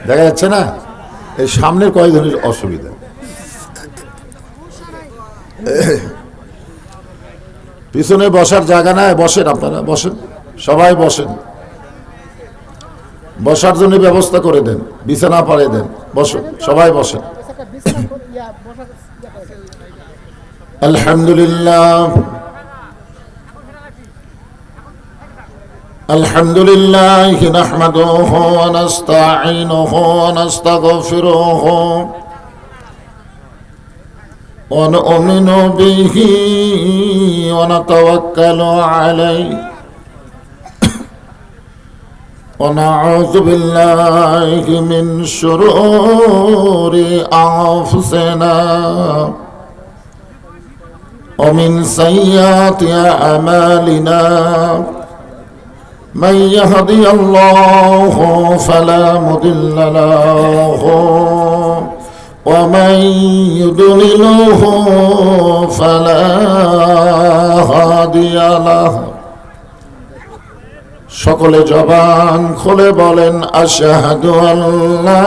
দেখা যাচ্ছে না? এই সামনের কয়েকজনের অসুবিধা। পিছনে বসার জায়গা নাই, বসেন আপনারা, বসেন, সবাই বসেন। বসার জন্য ব্যবস্থা করে দেন, বিছানা পাড়ে দেন, বসুন, সবাই বসেন। আলহামদুলিল্লাহ আলহামদুলিল্লাহ নাহমাদুহু ওয়া নাস্তাঈনুহু ওয়া নাস্তাগফিরুহু ওয়া নু'মিনু বিহি ওয়া নাতাওয়াক্কালু আলাইহি ওয়া নাউযু বিল্লাহি মিন শুরুরি আনফুসিনা ওয়া মিন সাইয়্যাতি আ'মালিনা من يهدي الله فلا مضل له ومن يضلله فلا هادي له সকলে জবান খুলে বলেন আশহাদু আল্লা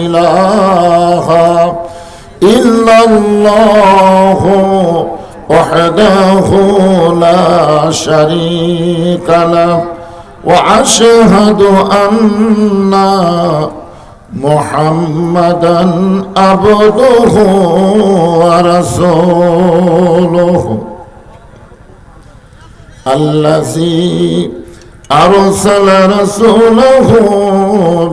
ইলাহা ইল্লাল্লাহু وحده لا شريك له وأشهد أن محمدا عبده ورسوله الذي أرسل رسوله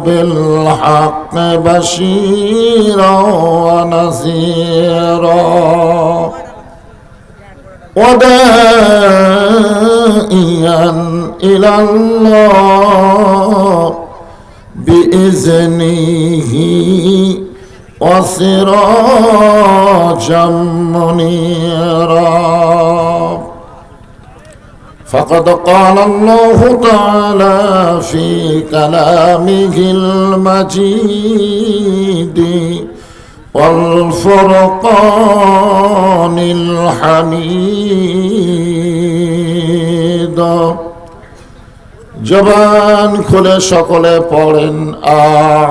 بالحق بشيرا ونذيرا وداعيا إلى الله بإذنه وسراجا منيرا فقد قال الله تعالى في كلامه المجيد والفرقان الحميد জবান খুলে সকলে পড়েন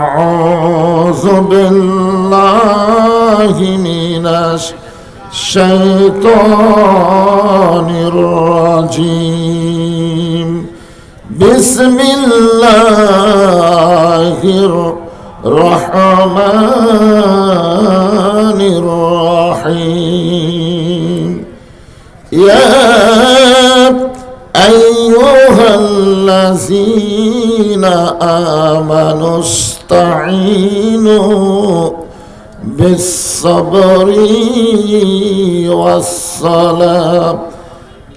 আউযু বিল্লাহি মিনাশ শাইতানির রাজিম বিসমিল্লাহির الرحمن الرحيم يا أيها الذين آمنوا استعينوا بالصبر والصلاة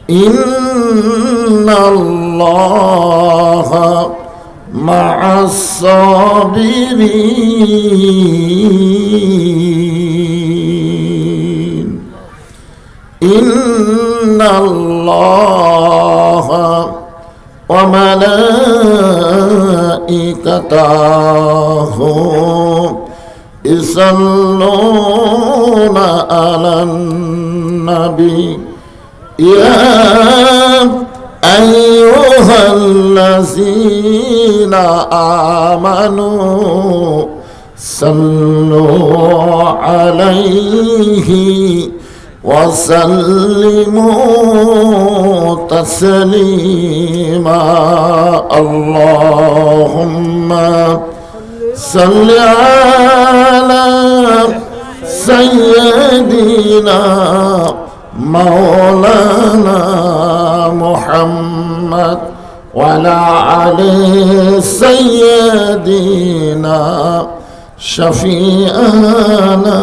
إن الله مع الصابرين إن الله وملائكته يصلون على النبي يا أيها الذين آمنوا صلوا عليه وسلموا تسليما اللهم صل على سيدنا مولانا محمد وعلى آله سيدنا شفيعنا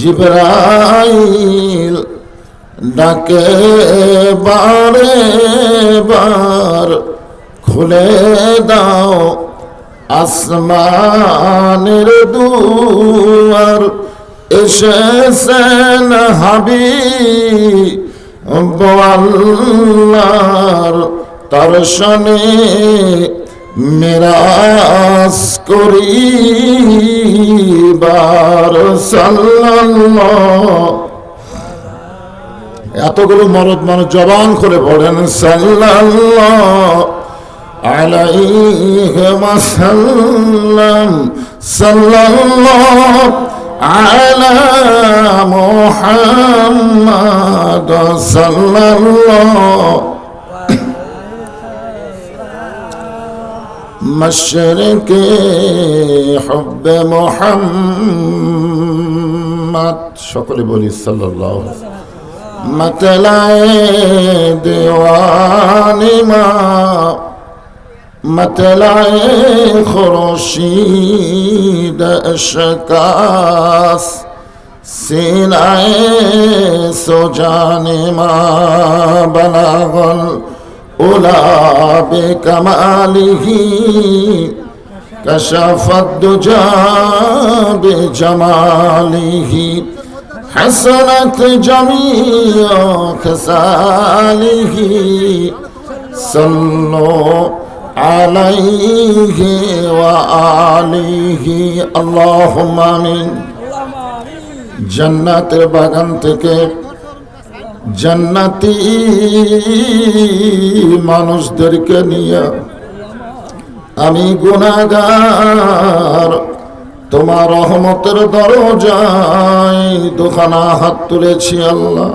জিবরাইল ডাকে বারে বার খুলে দাও আসমানের দুয়ার এসেছেন হাবিব আল্লাহর দর্শনে মিরাজ করিবার সাল্লাল্লাহু এতগুলো মরদ মানুষ জবান করে পড়েন সাল্লাল্লাহু عليه وسلم صلى الله على محمد صلى الله مشرق حب محمد সকলে বলি সাল্লাল্লাহু আলাইহি मतलाए दीवानी माँ मतलाए खुर्शीद अशकास सीनाए सुजाने माँ बलागल उला बेकमालिही कशफत दुजा बेजमालिही حسنت جميع خصاله صلوا عليه وآله اللهم آمين জান্নাতের বাগান থেকে জান্নাতি মানুষদেরকে নিয়ে আমি গুনাহগার তোমার রহমতের দরজায় দুখানা হাত তুলেছি আল্লাহ।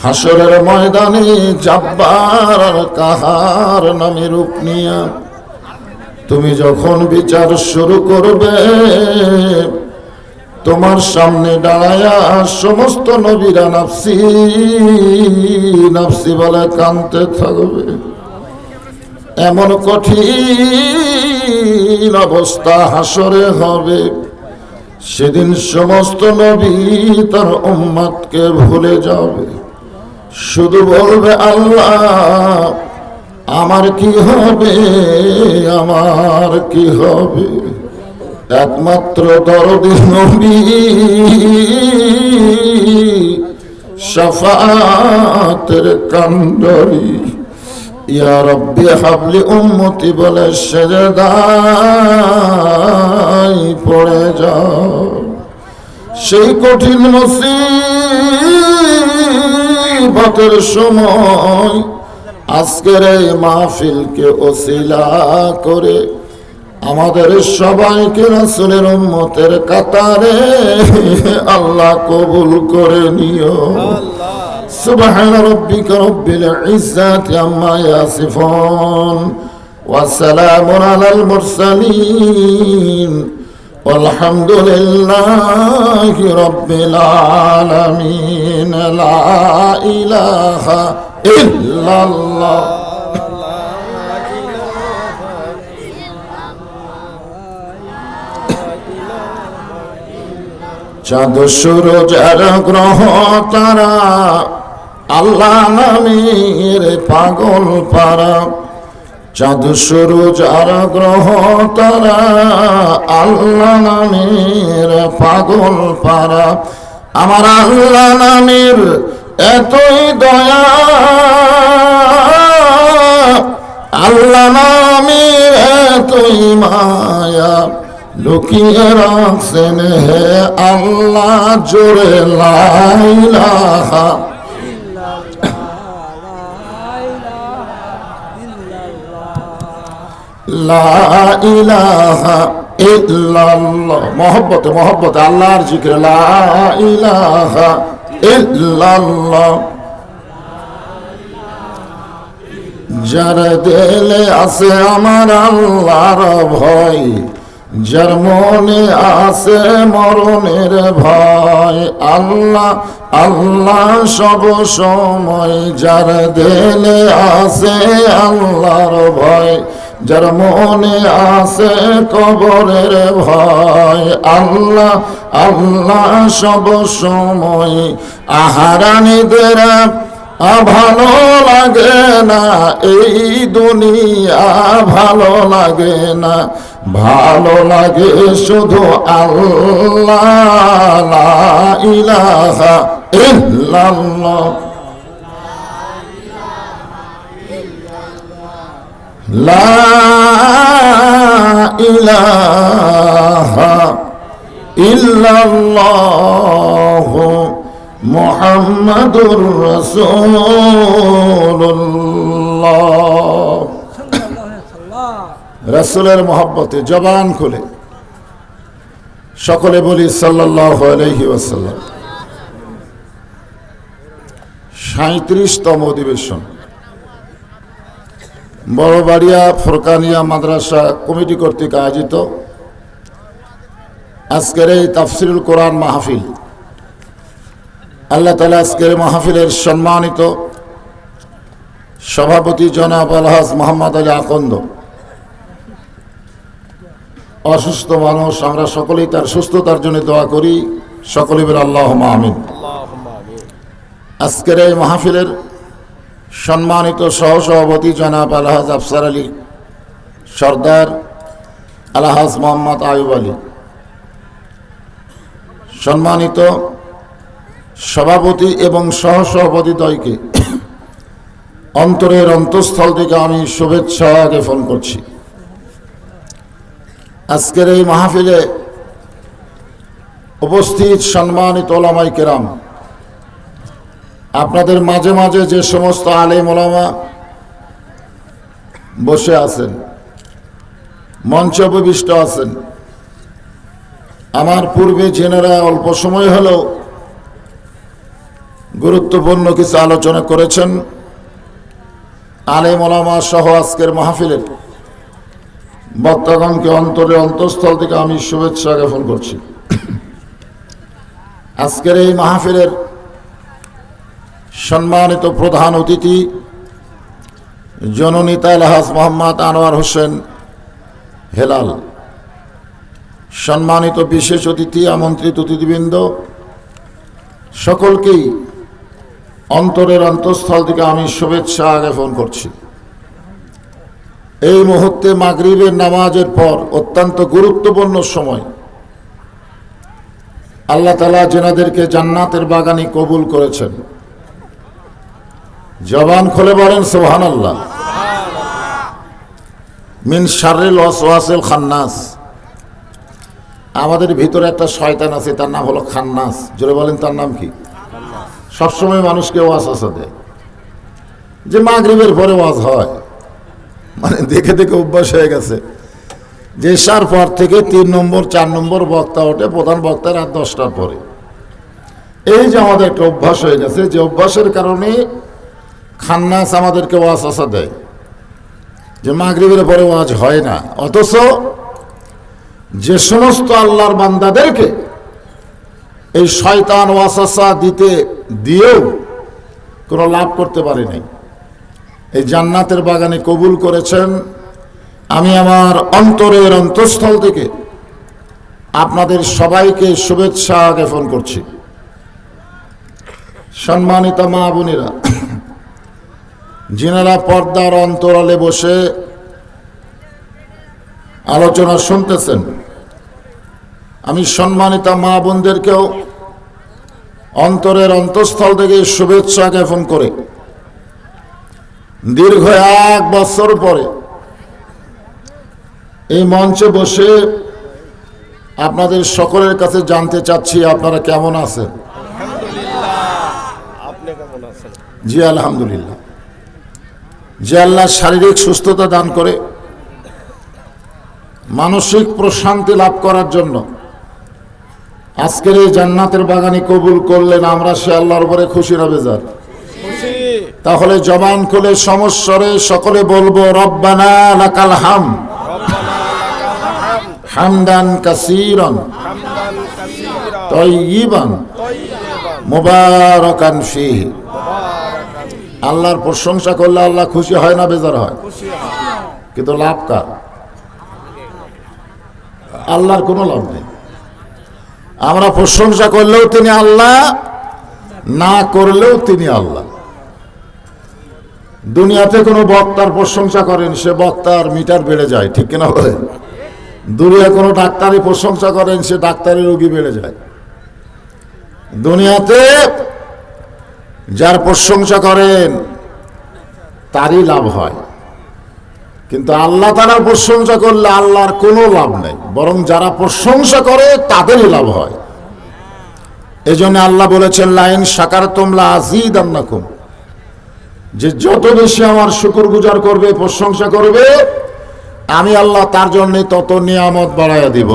হাসরের ময়দানে জব্বার আর কাহার নামে রূপ নিয়া তুমি যখন বিচার শুরু করবে, তোমার সামনে দাঁড়ায়া সমস্ত নবীরা নাফসি নাফসি বলে কাঁদতে থাকবে। এমন কঠিন অবস্থা হাসরে হবে, সেদিন সমস্ত নবী তার উম্মতকে ভুলে যাবে, শুধু বলবে আল্লাহ আমার কি হবে, আমার কি হবে। একমাত্র দরদি নবী শাফাতের কান্ডারি ইয়া রব্বি হাবলি উম্মতি বলে সেজদায় পড়ে যাও। সেই কঠিন মুসিবতের সময় আজকের এই মাহফিলকে ওসিলা করে আমাদের সবাইকে রাসূলের উম্মতের কাতারে আল্লাহ কবুল করে নিও। سبحان ربك رب العزة عما يصفون وسلام على المرسلين والحمد لله رب العالمين لا إله إلا الله চাঁদ সূরজ আর গ্রহ তারা আল্লাহ নামের পাগল পারা। চাঁদ সূরজ আর গ্রহ তারা আল্লাহ নামের পাগল পারা। আমার আল্লাহ নামের এতই দয়া, আল্লাহ নামের এতই মায়া, লুকিয়ে রাখছেন হে আল্লাহ জোরে লা ইলাহা লা ইলাহা ইল্লাল্লাহ। মহব্বতে মহব্বতে আল্লাহর জিকির লা ইলাহা ইল্লাল্লাহ। যার দিলে আছে আমার আল্লাহর ভয়, যার মনে আছে মরণের ভয়, আল্লাহ আল্লাহ সব সময়। যার দিলে আছে আল্লাহর ভয়, যার মনে আছে কবরের ভয়, আল্লাহ আল্লাহ সব সময়। আহারানিদের ভালো লাগে না এই দুনিয়া, ভালো লাগে না, ভালো লাগে শুধু আল্লাহ লা ইলাহা ইল্লাল্লাহ লা ইলাহা ইল্লাল্লাহ মুহাম্মাদুর রাসূলুল্লাহ। রাসূলের মহব্বতে জবান খুলে সকলে বলি সাল্লাল্লাহু আলাইহি ওয়াসাল্লাম। 37তম অধিবেশন বড়বাড়িয়া ফোরকানিয়া মাদ্রাসা কমিটি কর্তৃক আয়োজিত আজকের এই তাফসিরুল কোরআন মাহফিল। আল্লাহ তাআলা আজকের মাহফিলের সম্মানিত সভাপতি জনাব আলহাজ মোহাম্মদ আলী আকন্দ, অসুস্থ মানুষ, আমরা সকলেই তার সুস্থতার জন্য দোয়া করি, সকলে বলে আল্লাহুম্মা আমিন। আজকের এই মাহফিলের সম্মানিত সহসভাপতি জনাব আলহাজ আফসার আলী সর্দার, আলহাজ মোহাম্মদ আয়ুব আলী, সম্মানিত সভাপতি এবং সহসভাপতি দ্বয়কে অন্তরের অন্তঃস্থল থেকে আমি শুভেচ্ছা জ্ঞাপন করছি। আজকের এই মাহফিলে উপস্থিত সম্মানিত ওলামায়ে কেরাম, আপনাদের মাঝে মাঝে যে সমস্ত আলেম ওলামা বসে আছেন, মঞ্চে উপবিষ্ট আছেন, আমার পূর্বে জেনারা অল্প সময় হলেও গুরুত্বপূর্ণ কিছু আলোচনা করেছেন। আলেম ওলামা সহ আজকের মাহফিলের বক্তাগণকে অন্তরের অন্তঃস্থল থেকে আমি শুভেচ্ছা জ্ঞাপন করছি। আজকের এই মাহফিলের সম্মানিত প্রধান অতিথি জননেতা আলহাজ মোহাম্মদ আনোয়ার হোসেন হেলাল, সম্মানিত বিশেষ অতিথি, আমন্ত্রিত অতিথিবৃন্দ, সকলকেই অন্তরের অন্তঃস্থল থেকে আমি শুভেচ্ছা জ্ঞাপন করছি। এই মুহূর্তে মাগরিবের নামাজের পর অত্যন্ত গুরুত্বপূর্ণ সময়, আল্লাহ তাআলা যেনাদেরকে জান্নাতের বাগানে কবুল করেছেন, জবান খুলে বলেন সুবহানাল্লাহ। মিন শাররিল ওয়াসওয়াসিল খান্নাস, আমাদের ভিতরে একটা শয়তান আছে, তার নাম হলো খান্নাস। জোরে বলেন তার নাম কি? সবসময় মানুষকে ওয়াসওয়াসা দেয় যে মাগরিবের পরে ওয়াজ হয়, মানে দেখে দেখে অভ্যাস হয়ে গেছে যে এশার পর থেকে 3 নম্বর 4 নম্বর বক্তা ওঠে, প্রধান বক্তা রাত 10টার পরে। এই যে আমাদের একটা অভ্যাস হয়ে গেছে, যে অভ্যাসের কারণে খান্নাস আমাদেরকে ওয়াসওয়াসা দেয় যে মাগরিবের পরে ওয়াজ হয় না। অথচ যে সমস্ত আল্লাহর বান্দাদেরকে এই শয়তান ওয়াসওয়াসা দিয়েও কোনো লাভ করতে পারে নাই, এই জান্নাতের বাগানে কবুল করেছেন, আমি আমার অন্তরের অন্তঃস্থল থেকে আপনাদের সবাইকে শুভেচ্ছা জ্ঞাপন করছি। সম্মানিত মা বোনেরা, যিনারা পর্দার অন্তরালে বসে আলোচনা শুনতেছেন, আমি সম্মানিত মা বোনদেরকেও অন্তরের অন্তঃস্থল থেকে শুভেচ্ছা জ্ঞাপন করে দীর্ঘ 1 বছর পরে এই মঞ্চে বসে আপনাদের সকলের কাছে জানতে চাচ্ছি আপনারা কেমন আছেন। জি আলহামদুলিল্লাহ। যে আল্লাহ শারীরিক সুস্থতা দান করে মানসিক প্রশান্তি লাভ করার জন্য আজকের এই জান্নাতের বাগানে কবুল করলেন, আমরা সে আল্লাহর উপরে খুশি না বেজার? তাহলে জবান খুলে সমস্বরে সকলে বলবো রব্বানা লাকাল হামদ হামদান কাসীরান তাইয়িবান মুবারাকান ফীহি। আল্লাহর প্রশংসা করলে আল্লাহ খুশি হয় না বেজার হয়? কিন্তু লাভ কার? আল্লাহর কোনো লাভ নেই। আমরা প্রশংসা করলেও তিনি আল্লাহ, না করলেও তিনি আল্লাহ। দুনিয়াতে কোনো বক্তার প্রশংসা করেন, সে বক্তার মিটার বেড়ে যায়, ঠিক কিনা বলেন? দুনিয়া কোনো ডাক্তারের প্রশংসা করেন, সে ডাক্তারের রোগী বেড়ে যায়। দুনিয়াতে যার প্রশংসা করেন তারই লাভ হয়, কিন্তু আল্লাহ তাআলার প্রশংসা করলে আল্লাহর কোনো লাভ নেই, বরং যারা প্রশংসা করে তাদেরই লাভ হয়। এজন্য আল্লাহ বলেছেন লাইন শাকারতুম লা আযীদান্নাকুম, যে যত বেশি আমার শুকরগুজার করবে, প্রশংসা করবে, আমি আল্লাহ তার জন্য তত নিয়ামত বাড়াইয়া দিব।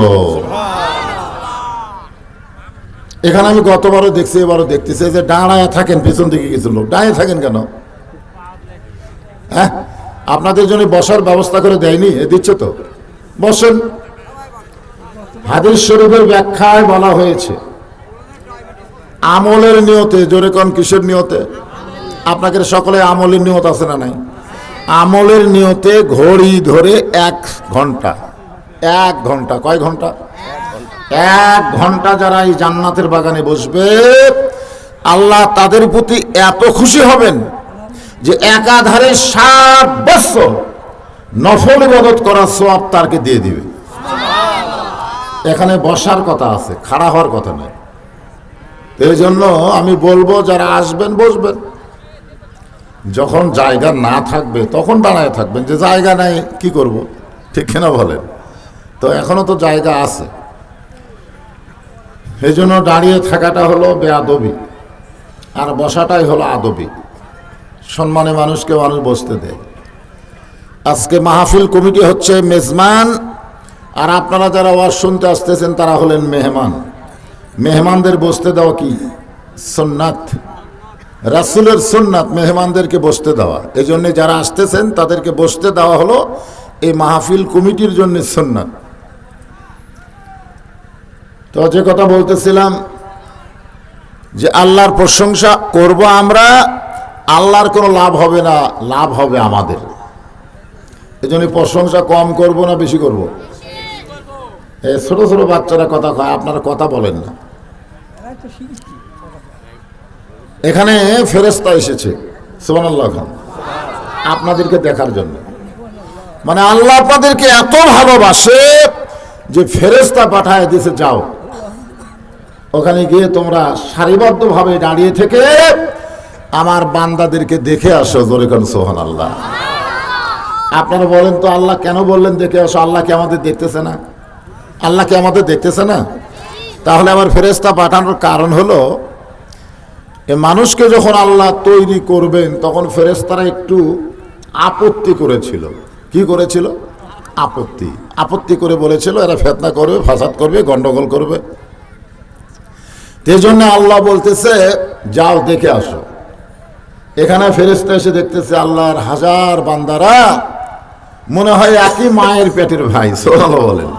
এখানে আমি গতবারও দেখছি, এবারও দেখতেছি যে দাঁড়ায় থাকেন, পিছন দিকে কিছু লোক দাঁড়িয়ে থাকেন কেন? হ্যাঁ, আপনাদের জন্য বসার ব্যবস্থা করে দেয়নি? দিচ্ছে তো, বসেন। হাদিস শরীফের ব্যাখ্যায় বলা হয়েছে আমলের নিয়তে, জোরে কোন কিসের নিয়তে? আপনাদের সকলে আমলের নিয়ত আছে না নাই? আমলের নিয়তে ঘড়ি ধরে 1 ঘন্টা, 1 ঘন্টা, কয় ঘন্টা? 1 ঘন্টা যারা এই জান্নাতের বাগানে বসবে, আল্লাহ তাদের প্রতি এত খুশি হবেন যে একাধারে 60 বছর নফল ইবাদত করার সওয়াব তারকে দিয়ে দিবে। এখানে বসার কথা আছে, খাড়া হওয়ার কথা নেই। এই জন্য আমি বলবো যারা আসবেন বসবেন, যখন জায়গা না থাকবে তখন দাঁড়ায় থাকবেন, যে জায়গা নাই কি করব, ঠিক কিনা বলেন? তো এখনো তো জায়গা আছে, এই জন্য দাঁড়িয়ে থাকাটা হলো বেয়াদবি, আর বসাটাই হলো আদবি। সম্মানে মানুষকে মানুষ বসতে দেয়। আজকে মাহফিল কমিটি হচ্ছে মেজবান, আর আপনারা যারা ওয়াজ শুনতে আসতেছেন তারা হলেন মেহমান। মেহমানদের বসতে দেওয়া কি সুন্নাত, রাসূলের সুন্নাত মেহমানদেরকে বসতে দেওয়া। এই জন্য যারা আসতেছেন তাদেরকে বসতে দেওয়া হলো এই মাহফিল কমিটির জন্য সুন্নাত। তো যে কথা বলতেছিলাম যে আল্লাহর প্রশংসা করব আমরা, আল্লাহর কোনো লাভ হবে না, লাভ হবে আমাদের। এই জন্য প্রশংসা কম করব না বেশি করব? এই ছোট ছোট বাচ্চারা কথা কয়, আপনারা কথা বলেন না। এখানে ফেরেশতা এসেছে, সুবহানাল্লাহ, আপনাদেরকে দেখার জন্য। মানে আল্লাহ আপনাদেরকে এত ভালোবাসে যে ফেরেশতা পাঠায় দিয়েছে, যাও ওখানে গিয়ে তোমরা সারিবদ্ধভাবে দাঁড়িয়ে থেকে আমার বান্দাদেরকে দেখে আসো। জোরে কোন সুবহানাল্লাহ। আপনারা বলেন তো আল্লাহ কেন বললেন দেখে আসো? আল্লাহ কি আমাদের দেখতেছে না? আল্লাহ কি আমাদের দেখতেছে না? তাহলে আবার ফেরেশতা পাঠানোর কারণ হলো, এ মানুষকে যখন আল্লাহ তৈরি করবেন তখন ফেরেশতারা একটু আপত্তি করেছিল। কি করেছিল? আপত্তি করে বলেছিল এরা ফিতনা করবে, ফাসাদ করবে, গন্ডগোল করবে। এই জন্য আল্লাহ বলতেছে যাও দেখে আসো। এখানে ফেরেশতা এসে দেখতেছে আল্লাহর হাজার বান্দারা মনে হয় একই মায়ের পেটের ভাই। সুবহানাল্লাহ বলেন।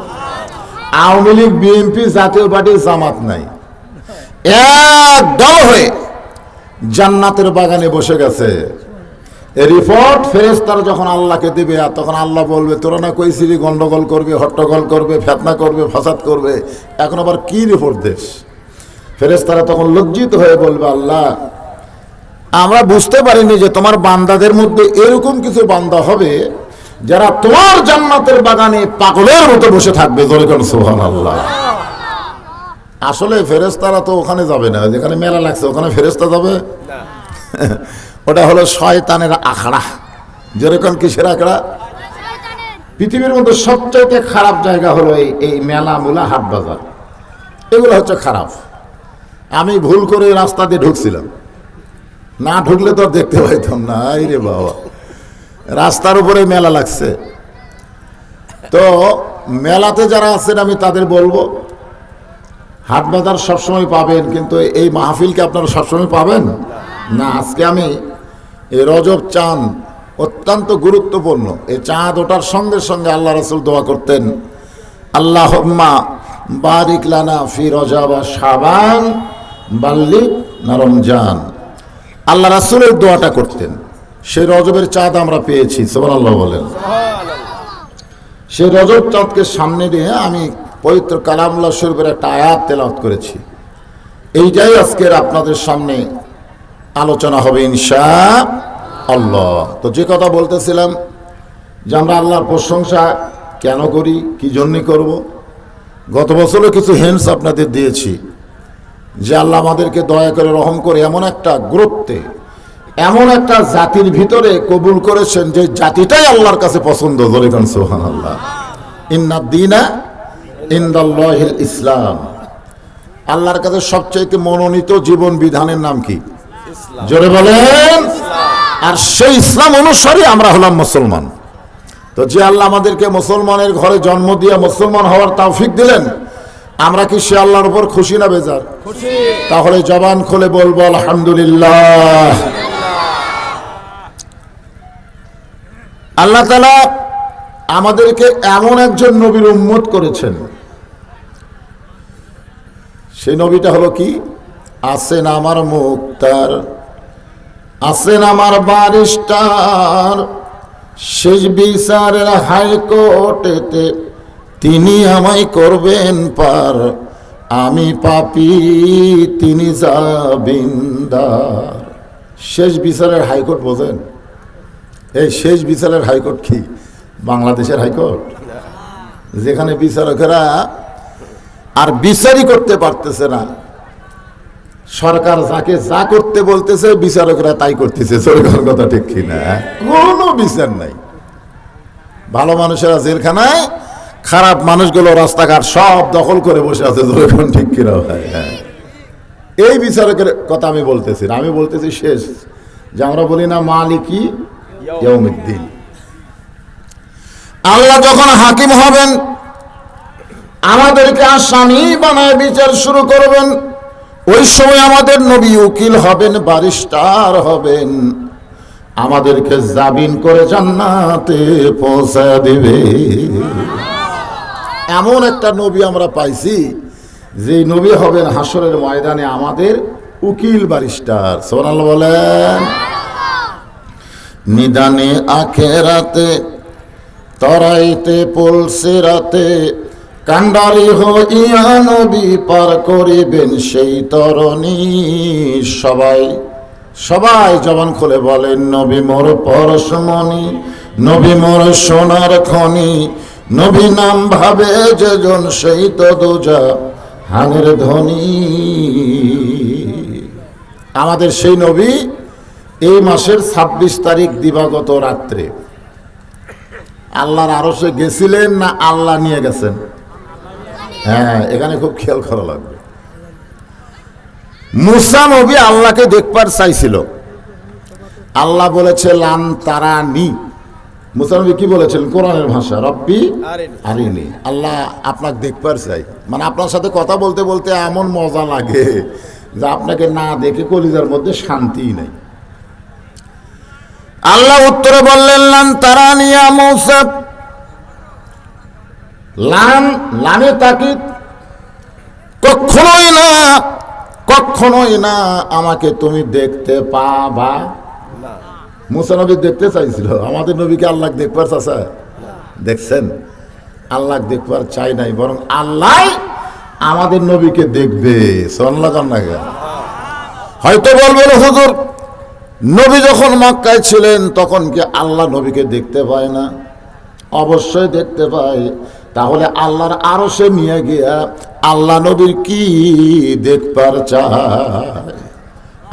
আওয়ামী লীগ, বিএনপি, জাতীয় পার্টি, জামাত নাই, এক দল হয়ে জান্নাতের বাগানে বসে গেছে। রিপোর্ট ফেরেশতারা যখন আল্লাহকে দিবে, আর তখন আল্লাহ বলবে তোরা না কইছিলি গন্ডগোল করবে, হট্টগোল করবে, ফিতনা করবে, ফাসাদ করবে, এখন আবার কি রিপোর্ট দেশ? ফেরেশতারা তখন লজ্জিত হয়ে বলবে আল্লাহ আমরা বুঝতে পারিনি যে তোমার বান্দাদের মধ্যে এরকম কিছু বান্দা হবে যারা তোমার জান্নাতের বাগানে পাগলের মতো বসে থাকবে। জোরে কোন সুবহানাল্লাহ। আসলে ফেরেশতারা তো ওখানে যাবে না, যেখানে মেলা লাগছে ওখানে ফেরেশতা যাবে? ওটা হলো শয়তানের আখড়া। যেরকম কিসের আখড়া? পৃথিবীর মধ্যে সবচেয়ে খারাপ জায়গা হলো এই মেলা মুলা, হাট বাজার, এগুলো হচ্ছে খারাপ। আমি ভুল করে রাস্তা দিয়ে ঢুকছিলাম, না ঢুকলে তো দেখতে পাইতাম না। এই রে বাবা, রাস্তার উপরে মেলা লাগছে। তো মেলাতে যারা আছেন আমি তাদের বলবো হাট বাজার সবসময় পাবেন, কিন্তু এই মাহফিলকে আপনারা সবসময় পাবেন না। আজকে আমি এই রজব চাঁদ অত্যন্ত গুরুত্বপূর্ণ। এই চাঁদ ওঠার সঙ্গে সঙ্গে আল্লাহ রাসূল দোয়া করতেন আল্লাহুম্মা বারিক লানা ফি রজব ওয়া শাবান বাল্লিগ না রমজান। আল্লাহ রাসূলের দোয়াটা করতেন। সেই রজবের চাঁদ আমরা পেয়েছি, সুবহানাল্লাহ বলেন। সেই রজব চাঁদকে সামনে নিয়ে আমি পবিত্র কালামুল্লাহ শরীফের একটা আয়াত তেলাওয়াত করেছি। এইটাই আজকের আপনাদের সামনে আলোচনা হবে ইনশাআল্লাহ। তো যে কথা বলতেছিলাম যে আমরা আল্লাহর প্রশংসা কেন করি, কি জন্য করব। গত বছরও কিছু হিন্টস আপনাদের দিয়েছি যে আল্লাহ আমাদেরকে দয়া করে রহম করে এমন একটা গুরুত্বে, এমন একটা জাতির ভিতরে কবুল করেছেন যে জাতিটাই আল্লাহর কাছে পছন্দ। বলে কোন সুবহানাল্লাহ। ইন্নাদ দীনা ইনদাল্লাহিল ইসলাম। আল্লাহর কাছে সবচেয়ে মনোনীত জীবন বিধানের নাম কি? জোরে বলেন। আর সেই ইসলাম অনুসারী আমরা হলাম মুসলমান। তো যে আল্লাহ আমাদেরকে মুসলমানের ঘরে জন্ম দিয়ে মুসলমান হওয়ার তৌফিক দিলেন, আমরা কি সে আল্লাহর উপর খুশি না বেজার? তাহলে জবান খুলে বলবো আলহামদুলিল্লাহ। আল্লাহ তাআলা আমাদেরকে এমন একজন নবীর উম্মত করেছেন, সেই নবীটা হলো কি? আছেন আমার মুক্তার, আছেন আমার বারিস্টার, শেষ বিচারের হাইকোর্টেতে তিনি আমায় করবেন পার, আমি পাপী তিনি জামিনদার। শেষ বিচারের হাইকোর্ট বোঝেন? এই শেষ বিচারের হাইকোর্ট কি বাংলাদেশের হাইকোর্ট, যেখানে বিচারকেরা আর বিচারই করতে পারতেছে না, সরকার যাকে যা করতে বলতেছে বিচারকরা তাই করতেছে। সরকার কথা ঠিক কিনা? কোনো বিচার নাই। ভালো মানুষেরা জেলখানায়, খারাপ মানুষগুলো রাস্তাঘাট সব দখল করে বসে আছে। যখন ঠিক কিনা ভাই? এই বিচারকের কথা আমি বলতেছি না, আমি বলতেছি শেষ, যে আমরা বলি না মালিকি ইয়াউমিদ্দিন। আল্লাহ যখন হাকিম হবেন, আমাদেরকে আসামি বানায় বিচার শুরু করবেন, ওই সময় আমাদের নবী উকিল হবেন, বারিস্টার হবেন, আমাদেরকে জামিন করে জান্নাতে পৌঁছা দিবে। এমন একটা নবী আমরা পাইছি, যে নবী হবেন হাসরের ময়দানে আমাদের উকিল বারিস্টার। সুবহানাল্লাহ বলেন। নিদানে আখেরাতে তরাইতে পলসে রাতে, কান্ডারি হইয়া নবী পার করিবেন সেই তরণী। সবাই সবাই জবান খুলে বলেন, নবী মোর পরশমণি, নবী মোর সোনার খনি, নবী নাম ভাবে যেজন সেই তো দোজা হানের ধনী। আমাদের সেই নবী এই মাসের 26 তারিখ দিবাগত রাত্রে আল্লাহর আরশে গেছিলেন না আল্লাহ নিয়ে গেছেন? হ্যাঁ, এখানে খুব খেয়াল করা লাগবে। মুসা নবী আল্লাহকে দেখবার চাইছিল, আল্লাহ বলেছে লান তারানি। মুসা নবী কি বলেছেন কোরআনের ভাষা? রব্বি আরিনি। আল্লাহ আপনাকে দেখবার চাই, মানে আপনার সাথে কথা বলতে বলতে এমন মজা লাগে যে আপনাকে না দেখে কলিজার মধ্যে শান্তি নেই। আল্লাহ উত্তরে বললেন লান তারানি ইয়া মূসা। লান, লামে তাকিদ, কখনোই না, কখনোই না আমাকে তুমি দেখতে পাবা। মুসা নবী দেখতে চাইছিল, আমাদের নবীকে আল্লাহ দেখবার চাচা দেখছেন? আল্লাহ দেখবার চাই নাই, বরং আল্লাহ আমাদের নবীকে দেখবে। হয়তো বলবেন হুজুর, নবী যখন মক্কায় ছিলেন তখন কি আল্লাহ নবীকে দেখতে পায় না? অবশ্যই দেখতে পায়। তাহলে আল্লাহর আরশে নিয়ে গিয়া আল্লাহ নবীর কি দেখবার চায়?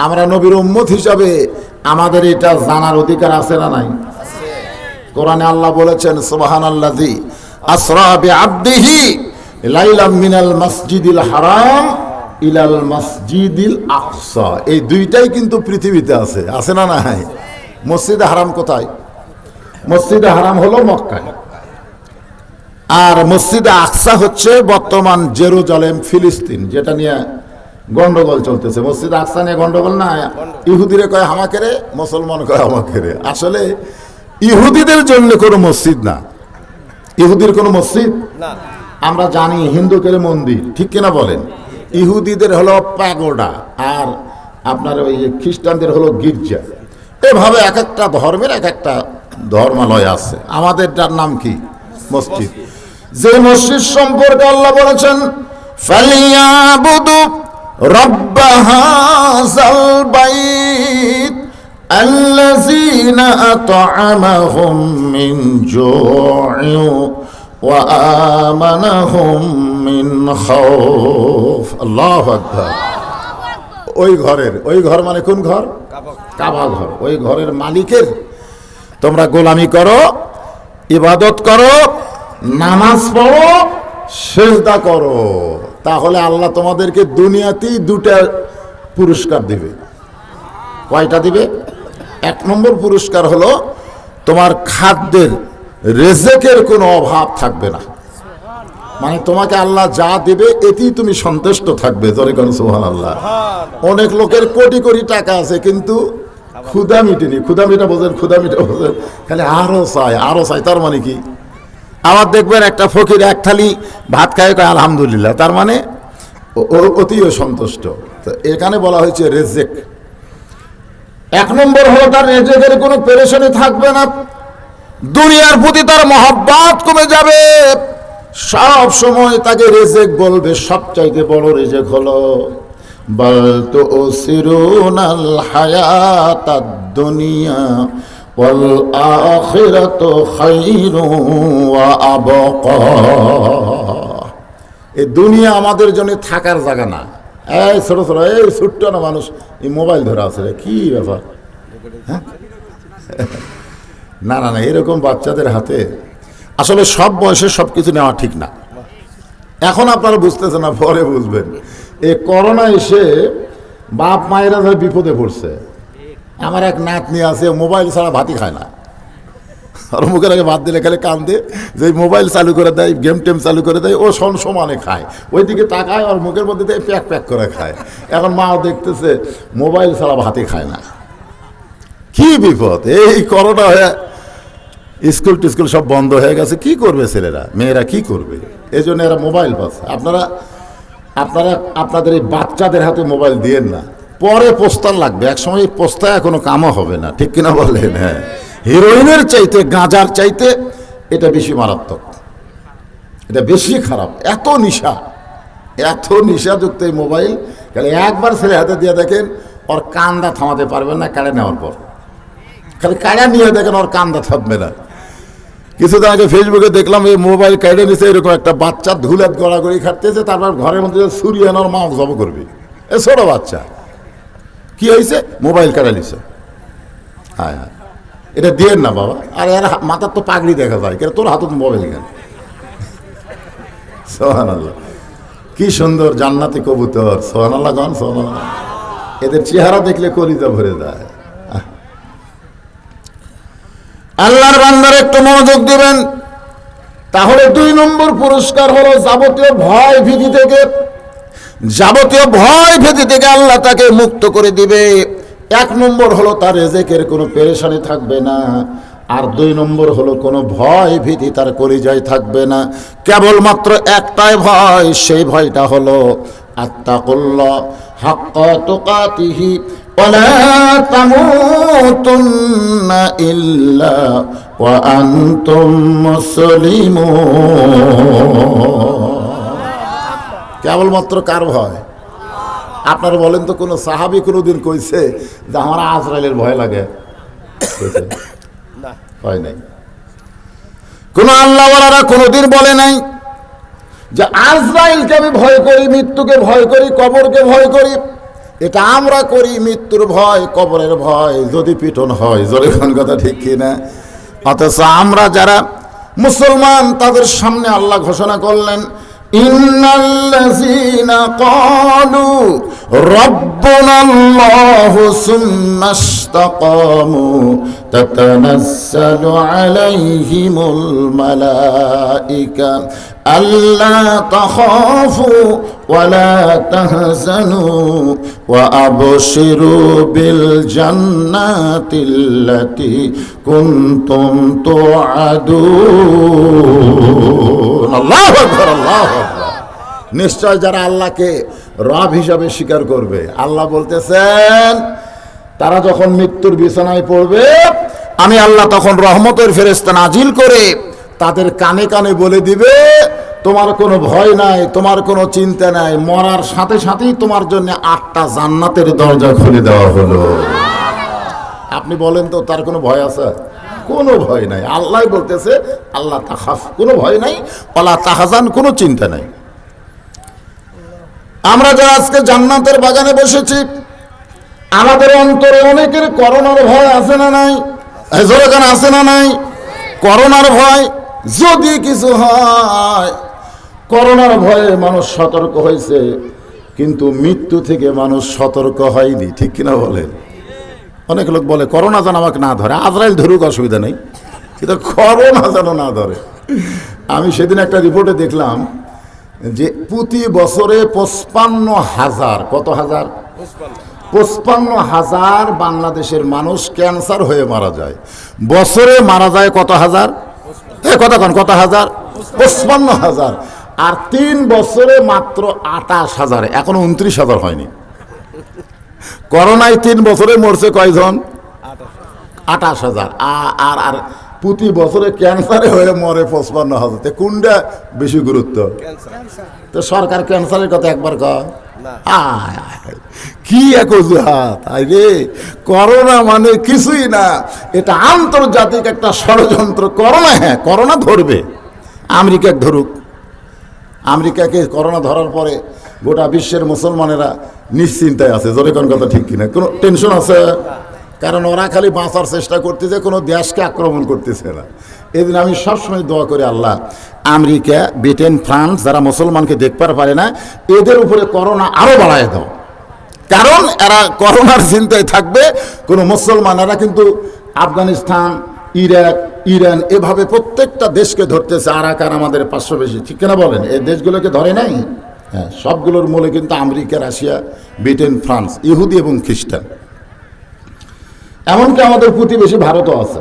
আমরা নবীর উম্মত হিসাবে আমাদের এটা জানার অধিকার আছে না নাই? কোরআনে আল্লাহ বলেছেন সুবহানাল্লাযী আসরা বিআবদিহি লাইলাম মিনাল মাসজিদিল হারাম ইলাল মাসজিদিল আকসা। এই দুইটাই কিন্তু পৃথিবীতে আছে, আছে না নাই? মসজিদে হারাম কোথায়? মসজিদে হারাম হলো মক্কায়, আর মসজিদে আকসা হচ্ছে বর্তমান জেরুজালেম ফিলিস্তিন, যেটা নিয়ে গন্ডগোল চলতেছে। মসজিদে আকসা নিয়ে গন্ডগোল না, ইহুদিরে কয় আমাকে রে, মুসলমান কয় আমাকে রে। আসলে ইহুদিদের জন্য কোনো মসজিদ না, ইহুদির কোনো মসজিদ না। আমরা জানি হিন্দুদের মন্দির, ঠিক কিনা বলেন? ইহুদিদের হলো প্যাগোডা, আর আপনার ওই খ্রিস্টানদের হলো গির্জা। এভাবে এক একটা ধর্মের এক একটা ধর্মালয় আছে। আমাদেরটার নাম কি? মসজিদ। যে মসজিদ সম্পর্কে আল্লাহ বলেছেন ফালিয়াবুদু রাব্ব হাযাল বাইত আল্লাযীনা আত'আমাহুম মিন জু'ইন ওয়া আমানাহুম মিন খাউফ। আল্লাহু আকবার। ওই ঘর মানে কোন ঘর? কাবা ঘর। ওই ঘরের মালিকের তোমরা গোলামি করো, ইবাদত করো, নামাজ পড়ো, সিজদা করো, তাহলে আল্লাহ তোমাদেরকে দুনিয়াতেই দুটা পুরস্কার দিবে। কয়টা দিবে? 1 নম্বর পুরস্কার হলো তোমার খাদ্যের রেজেকের কোনো অভাব থাকবে না, মানে তোমাকে আল্লাহ যা দেবে এতেই তুমি সন্তুষ্ট থাকবে। জোরে কোন সুবহানাল্লাহ। অনেক লোকের কোটি কোটি টাকা আছে কিন্তু ক্ষুধা মিটেনি। ক্ষুধা মিটা বোঝেন? ক্ষুধা মিটা বোঝেন? খালি আরো চাই আরো চাই, তার মানে কি? আবার দেখবেন একটা ফকির এক থালি ভাত খায় কয় আলহামদুলিল্লাহ, তার মানে অতিও সন্তুষ্ট। তো এখানে বলা হয়েছে রেজেক। এক নম্বর হলো তার রেজেকের কোনো পেরেশানি থাকবে না, দুনিয়ার প্রতি তার মহব্বত কমে যাবে, সব সময় তাকে রেজেক বলবে। সবচাইতে বড় রেজেক হলো বাল তুসিরুনাল হায়াতাদ দুনিয়া ওয়াল আখিরাতু খায়রুন ওয়া আবকা। এই দুনিয়া আমাদের জন্য থাকার জায়গা না। এই ছোট ছোট এই ছোট্ট না মানুষ এই মোবাইল ধরে আছে রে, কি ব্যাপার? হ্যাঁ, না না না, এরকম বাচ্চাদের হাতে আসলে সব বয়সে সব কিছু নেওয়া ঠিক না। এখন আপনারা বুঝতেছেন না, পরে বুঝবেন। এই করোনা এসে বাপ মায়েরা বিপদে পড়ছে। আমার এক নাতনি আছে, মোবাইল ছাড়া ভাতই খায় না। আর মুখের আগে ভাত দিলে খালি কান্দে, যে মোবাইল চালু করে দেয়, গেম টেম চালু করে দেয়, ও সমানে খায়। ওইদিকে তাকায় আর মুখের মধ্যে দেয়, প্যাক প্যাক করে খায়। এখন মাও দেখতেছে মোবাইল ছাড়া ভাতই খায় না। কি বিপদ! এই করোনা হয়ে স্কুল টিস্কুল সব বন্ধ হয়ে গেছে। কি করবে ছেলেরা মেয়েরা, কি করবে? এই জন্য এরা মোবাইল পাচ্ছে। আপনারা আপনাদের এই বাচ্চাদের হাতে মোবাইল দিয়েন না, পরে পোস্তার লাগবে। এক সময় এই পোস্তায় কোনো কামও হবে না, ঠিক কিনা বলেন? হ্যাঁ, হিরোইনের চাইতে গাঁজার চাইতে এটা বেশি মারাত্মক, এটা বেশি খারাপ। এত নিশাযুক্ত এই মোবাইল। খালি একবার ছেলে হাতে দিয়ে দেখেন, ওর কান্দা থামাতে পারবেন না। কাড়ে নেওয়ার পর খালি কাড়া নিয়ে দেখেন, ওর কান্দা থামবে না। কিছুদিন আগে ফেসবুকে দেখলাম এই মোবাইল কেড়ে নিছে, এরকম একটা বাচ্চা ধুলাত গড়াগড়ি খাটতেছে, তারপর ঘরের মধ্যে ছুরি আনার মা জব করবে। এ ছোট বাচ্চা, কি হয়েছে? মোবাইল কেড়ে নিছে। হ্যাঁ হ্যাঁ, এটা দিয়েন না বাবা। আর এর মাথার তো পাগড়ি দেখা যায়, কেন তোর হাতে মোবাইল কেন? সুবহানাল্লাহ, কি সুন্দর জান্নাতি কবুতর। সুবহানাল্লাহ গান, সুবহানাল্লাহ। এদের চেহারা দেখলে কলিজা ভরে যায়। আল্লাহর বান্দার একটু মনোযোগ দিবেন, তাহলে 2 নম্বর পুরস্কার হলো যাবতীয় ভয় ভীতি থেকে আল্লাহ তাকে মুক্ত করে দিবে। 1 নম্বর হলো তার রিজিকের কোনো পেরেশানি থাকবে না, আর 2 নম্বর হলো কোনো ভয় ভীতি তার কলিজায় থাকবে না। কেবলমাত্র একটাই ভয়, সেই ভয়টা হলো আত্তাকুল্লাহ হাক্কা তুকাতিহি ওয়ালা তামুতুন্না ইল্লা ওয়া আনতুম মুসলিমুন। কেবলমাত্র কার ভয়? আপনারা বলেন তো, কোনো সাহাবী কোনোদিন কইছে যে আমার আজরাইলের ভয় লাগে? হয় নাই। কোন আল্লাহওয়ালারা কোনোদিন বলে নাই যে আজরাইলকে আমি ভয় করি, মৃত্যুকে ভয় করি, কবরকে ভয় করি। এটা আমরা করি, মৃত্যুর ভয়, কবরের ভয়, যদি পিটন হয়। জোরে কোন কথা, ঠিক কিনা? অথচ আমরা যারা মুসলমান, তাদের সামনে আল্লাহ ঘোষণা করলেন, ইন্নাল্লাযীনা ক্বালু রাব্বুনাল্লাহু সুম্মা ইসতাকামু তাতানাজ্জালু আলাইহিমুল মালায়েকা আল্লা তাখাফু ওয়া লা তাহজানু ওয়া আবশিরু বিল জান্নাতিল্লাতী কুনতুম তুআদুন। আল্লাহু আকবার, আল্লাহু আকবার। নিশ্চয় যারা আল্লাহকে রব হিসাবে স্বীকার করবে, আল্লাহ বলতেছেন, তারা যখন মৃত্যুর বিছানায় পড়বে, আমি আল্লাহ তখন রহমতের ফেরেশতা নাজিল করে তাদের কানে কানে বলে দিবে, তোমার কোনো ভয় নাই, তোমার কোনো চিন্তা নাই, মরার সাথে সাথেই তোমার জন্য 8টা জান্নাতের দরজা খুলে দেওয়া হলো। আপনি বলেন তো, তার কোনো ভয় আছে? কোনো ভয় নাই। আল্লাহ বলতেছে, আল্লাহ তাখাফ, কোনো ভয় নাই, ওয়ালা তাহজান, কোনো চিন্তা নাই। আমরা যারা আজকে জান্নাতের বাগানে বসেছি, আমাদের অন্তরে অনেকের করোনার ভয় আছে না নাই? জোরে আছে না নাই? করোনার ভয়, যদি কিছু হয়, করোনার ভয়ে মানুষ সতর্ক হয়েছে, কিন্তু মৃত্যু থেকে মানুষ সতর্ক হয়নি, ঠিক কিনা বলেন? অনেক লোক বলে করোনা যেন আমাকে না ধরে, আজরাইল ধরুক, অসুবিধা নেই। কিন্তু করোনা যেন না ধরে। আমি সেদিন একটা রিপোর্টে দেখলাম যে প্রতি বছরে 55,000, কত হাজার, 55,000 বাংলাদেশের মানুষ ক্যান্সার হয়ে মারা যায়। বছরে মারা যায় কত হাজার, কত হাজার, 55,000। আর 3 বছরে মাত্র 28,000, এখনো 29,000 হয়নি। করোনায় 3 বছরে মরছে কয়জন, 28,000। আর আর প্রতি বছরে ক্যান্সারে হয়ে মরে 55,000। কোনটা বেশি গুরুত্ব? তো সরকার ক্যান্সারের কথা একবার কয়, কি এক অজুহাত। আরে করোনা মানে কিছুই না, এটা আন্তর্জাতিক একটা ষড়যন্ত্র। করোনা, হ্যাঁ করোনা ধরবে, আমেরিকা ধরুক। আমেরিকাকে করোনা ধরার পরে গোটা বিশ্বের মুসলমানেরা নিশ্চিন্তায় আছে। জোরে কোন কথা ঠিক কিনা? কোনো টেনশন আছে? কারণ ওরা খালি বাঁচার চেষ্টা করতেছে, কোনো দেশকে আক্রমণ করতেছে না। এই দিন আমি সবসময় দোয়া করি, আল্লাহ আমেরিকা, ব্রিটেন, ফ্রান্স যারা মুসলমানকে দেখতে পারে না, এদের উপরে করোনা আরো বাড়ায় দাও। কারণ এরা করোনার চিন্তায় থাকবে, কোনো মুসলমানেরা কিন্তু আফগানিস্তান, ইরাক, ইরান এভাবে প্রত্যেকটা দেশকে ধরতেছে। আরাকান আমাদের 500 বেশি, ঠিক কিনা বলেন? এই দেশগুলোকে ধরে নাই? হ্যাঁ, সবগুলোর মূলে কিন্তু আমেরিকা, রাশিয়া, ব্রিটেন, ফ্রান্স, ইহুদি এবং খ্রিস্টান। এমনকি আমাদের প্রতিবেশী ভারতও আছে।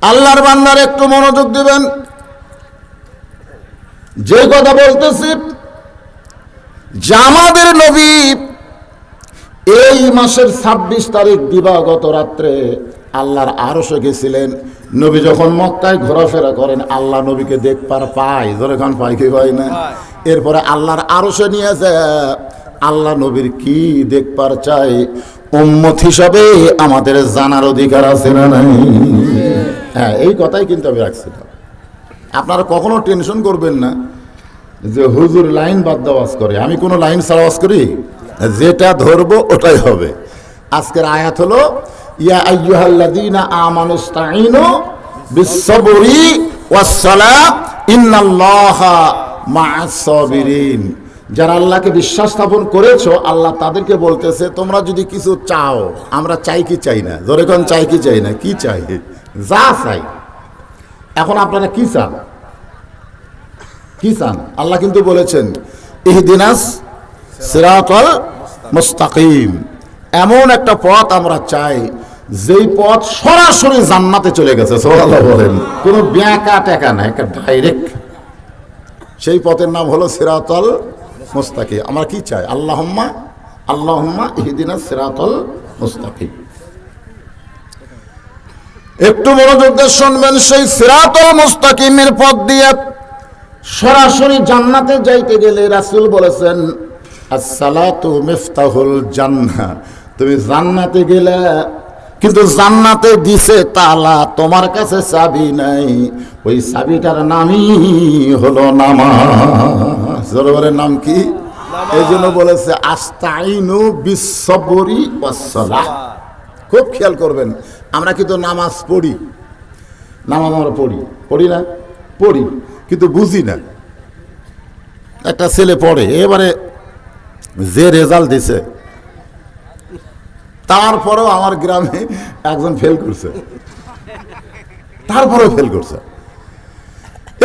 আল্লাহর বান্দার একটু মনোযোগ দিবেন। যে কথা বলতেছি, যে আমাদের নবী এই মাসের 26 তারিখ দিবাগত রাত্রে আল্লাহর আরশে গেছিলেন। নবী যখন মক্কায় ঘোরাফেরা করেন, আল্লাহ নবীকে দেখবার পায়, যখন পায় কি হয় না? এরপরে আল্লাহর আরশে নিয়ে যায়। আল্লাহ নবীর কি দেখবার চাই, উম্মত হিসাবে আমাদের জানার অধিকার আছে না নাই? হ্যাঁ, এই কথাই কিন্তু আমি রাখছিলাম। আপনারা কখনো টেনশন করবেন না যে হুজুর লাইন বাদ দেওয়াজ করে। আমি কোনো লাইন ছাড়া ওয়াজ করি? যেটা ধরবো ওটাই হবে। আজকের আয়াত হলো, ইয়া আইয়ুহাল্লাযীনা আমানুস্তাঈনু বিস-সাবরি ওয়াস-সালাহ ইন্নাল্লাহা মা'আস সাবিরিন। যারা আল্লাহকে বিশ্বাস স্থাপন করেছো, আল্লাহ তাদেরকে বলতেছে তোমরা যদি কিছু চাও, আমরা চাই কি চাই না? জোরে কোন, চাই কি চাই না? কি চাই? যা চাই। এখন আপনারা কি চান? কি চান? আল্লাহ কিন্তু বলেছেন ইহদিনাস সিরাতাল মুস্তাকিম, এমন একটা পথ আমরা চাই যেই পথ সরাসরি জান্নাতে চলে গেছে। সুবহানাল্লাহ বলেন, কোনো ব্যাকা টেকা নাই, একটা ডাইরেক্ট। সেই পথের নাম হলো সিরাতাল মুস্তাকিম। আমরা কি চাই? আল্লাহুম্মা ইহদিনাস সিরাতাল মুস্তাকিম। একটু মনোযোগ দিয়ে শুনবেন। সেই সিরাতাল মুস্তাকিমের পথ দিয়ে সরাসরি জান্নাতে যাইতে গেলে রাসূল বলেছেন, আসসালাতু মিফতাহুল জান্নাহ। তুমি জান্নাতে গেলে, কিন্তু জান্নাতে দিছে তালা, তোমার কাছে চাবি নাই। ওই চাবিটার নামই হলো নামাজ। জোরে নাম কি? এই জন্য বলেছে আস্তাইনু বিস-সাবরি ওয়াস-সালাহ। খুব খেয়াল করবেন, আমরা কিন্তু নামাজ পড়ি, নামাজ আমরা পড়ি না? পড়ি, কিন্তু বুঝি না। একটা ছেলে পড়ে, এবারে যে রেজাল্ট দিছে, তারপরেও আমার গ্রামে একজন ফেল করছে, তারপরেও ফেল করছে।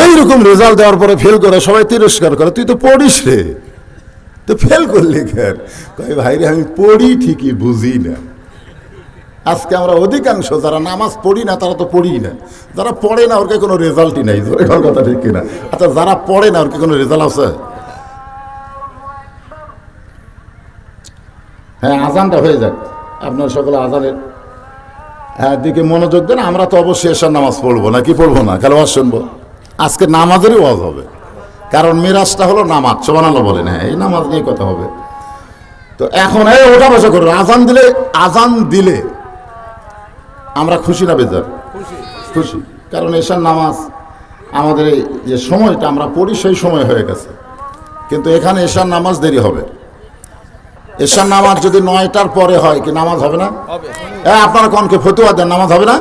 এইরকম রেজাল্ট দেওয়ার পরে ফেল করে সবাই তিরস্কার করে, তুই তো পড়িস রে, তো ফেল করলি কেন? কই ভাই রে, আমি পড়ি ঠিকই, বুঝি না। আজকে আমরা অধিকাংশ যারা নামাজ পড়ি না তারা তো পড়ি না, যারা পড়ে না ওর কোনো রেজাল্টই নাই। কথা ঠিক কিনা? আচ্ছা, যারা পড়ে না ওর কোনো রেজাল্ট আছে? হ্যাঁ, আজানটা হয়ে যাক, আপনার সকলে আজানের দিকে মনোযোগ দেন। আমরা তো অবশ্যই এশার নামাজ পড়বো না, কি পড়বো না, খালি ওয়াজ শুনবো। আজকে নামাজেরই ওয়াজ হবে, কারণ মিরাজটা হলো নামাজ। সুবহানাল্লাহ বলেন। হ্যাঁ, এই নামাজ নিয়ে কথা হবে। তো এখন ওটা বসা করো, আজান দিলে আমরা খুশি না বেজার? খুশি। কারণ এশার নামাজ আমাদের এই যে সময়টা আমরা পড়ি সেই সময় হয়ে গেছে, কিন্তু এখানে এশার নামাজ দেরি হবে। এশার নামাজ যদি 9টার পরে হয়, কি নামাজ হবে না? হ্যাঁ, আপনারা কনকে ফতুয়া দেন, নামাজ হবে না?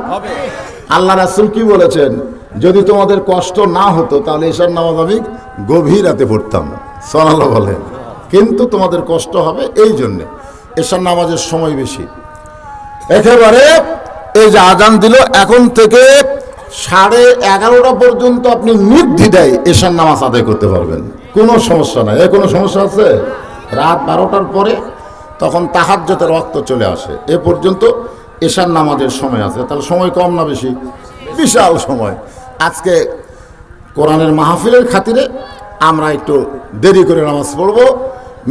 আল্লাহ রাসূল কি বলেছেন? যদি তোমাদের কষ্ট না হতো তাহলে এশার নামাজ আমি গভীর রাতে পড়তাম। সুবহানাল্লাহ বলেন। কিন্তু তোমাদের কষ্ট হবে, এই জন্যে এশার নামাজের সময় বেশি। একেবারে এই যে আজান দিল, এখন থেকে 11:30 পর্যন্ত আপনি নির্দ্বিধায় এশার নামাজ আদায় করতে পারবেন, কোনো সমস্যা নাই। কোনো সমস্যা আছে? রাত 12টার পরে তখন তাহাজ্জুদের ওয়াক্ত চলে আসে, এ পর্যন্ত এশার নামাজের সময় আছে। তাহলে সময় কম না বেশি? বিশাল সময়। আজকে কোরআনের মাহফিলের খাতিরে আমরা একটু দেরি করে নামাজ পড়ব।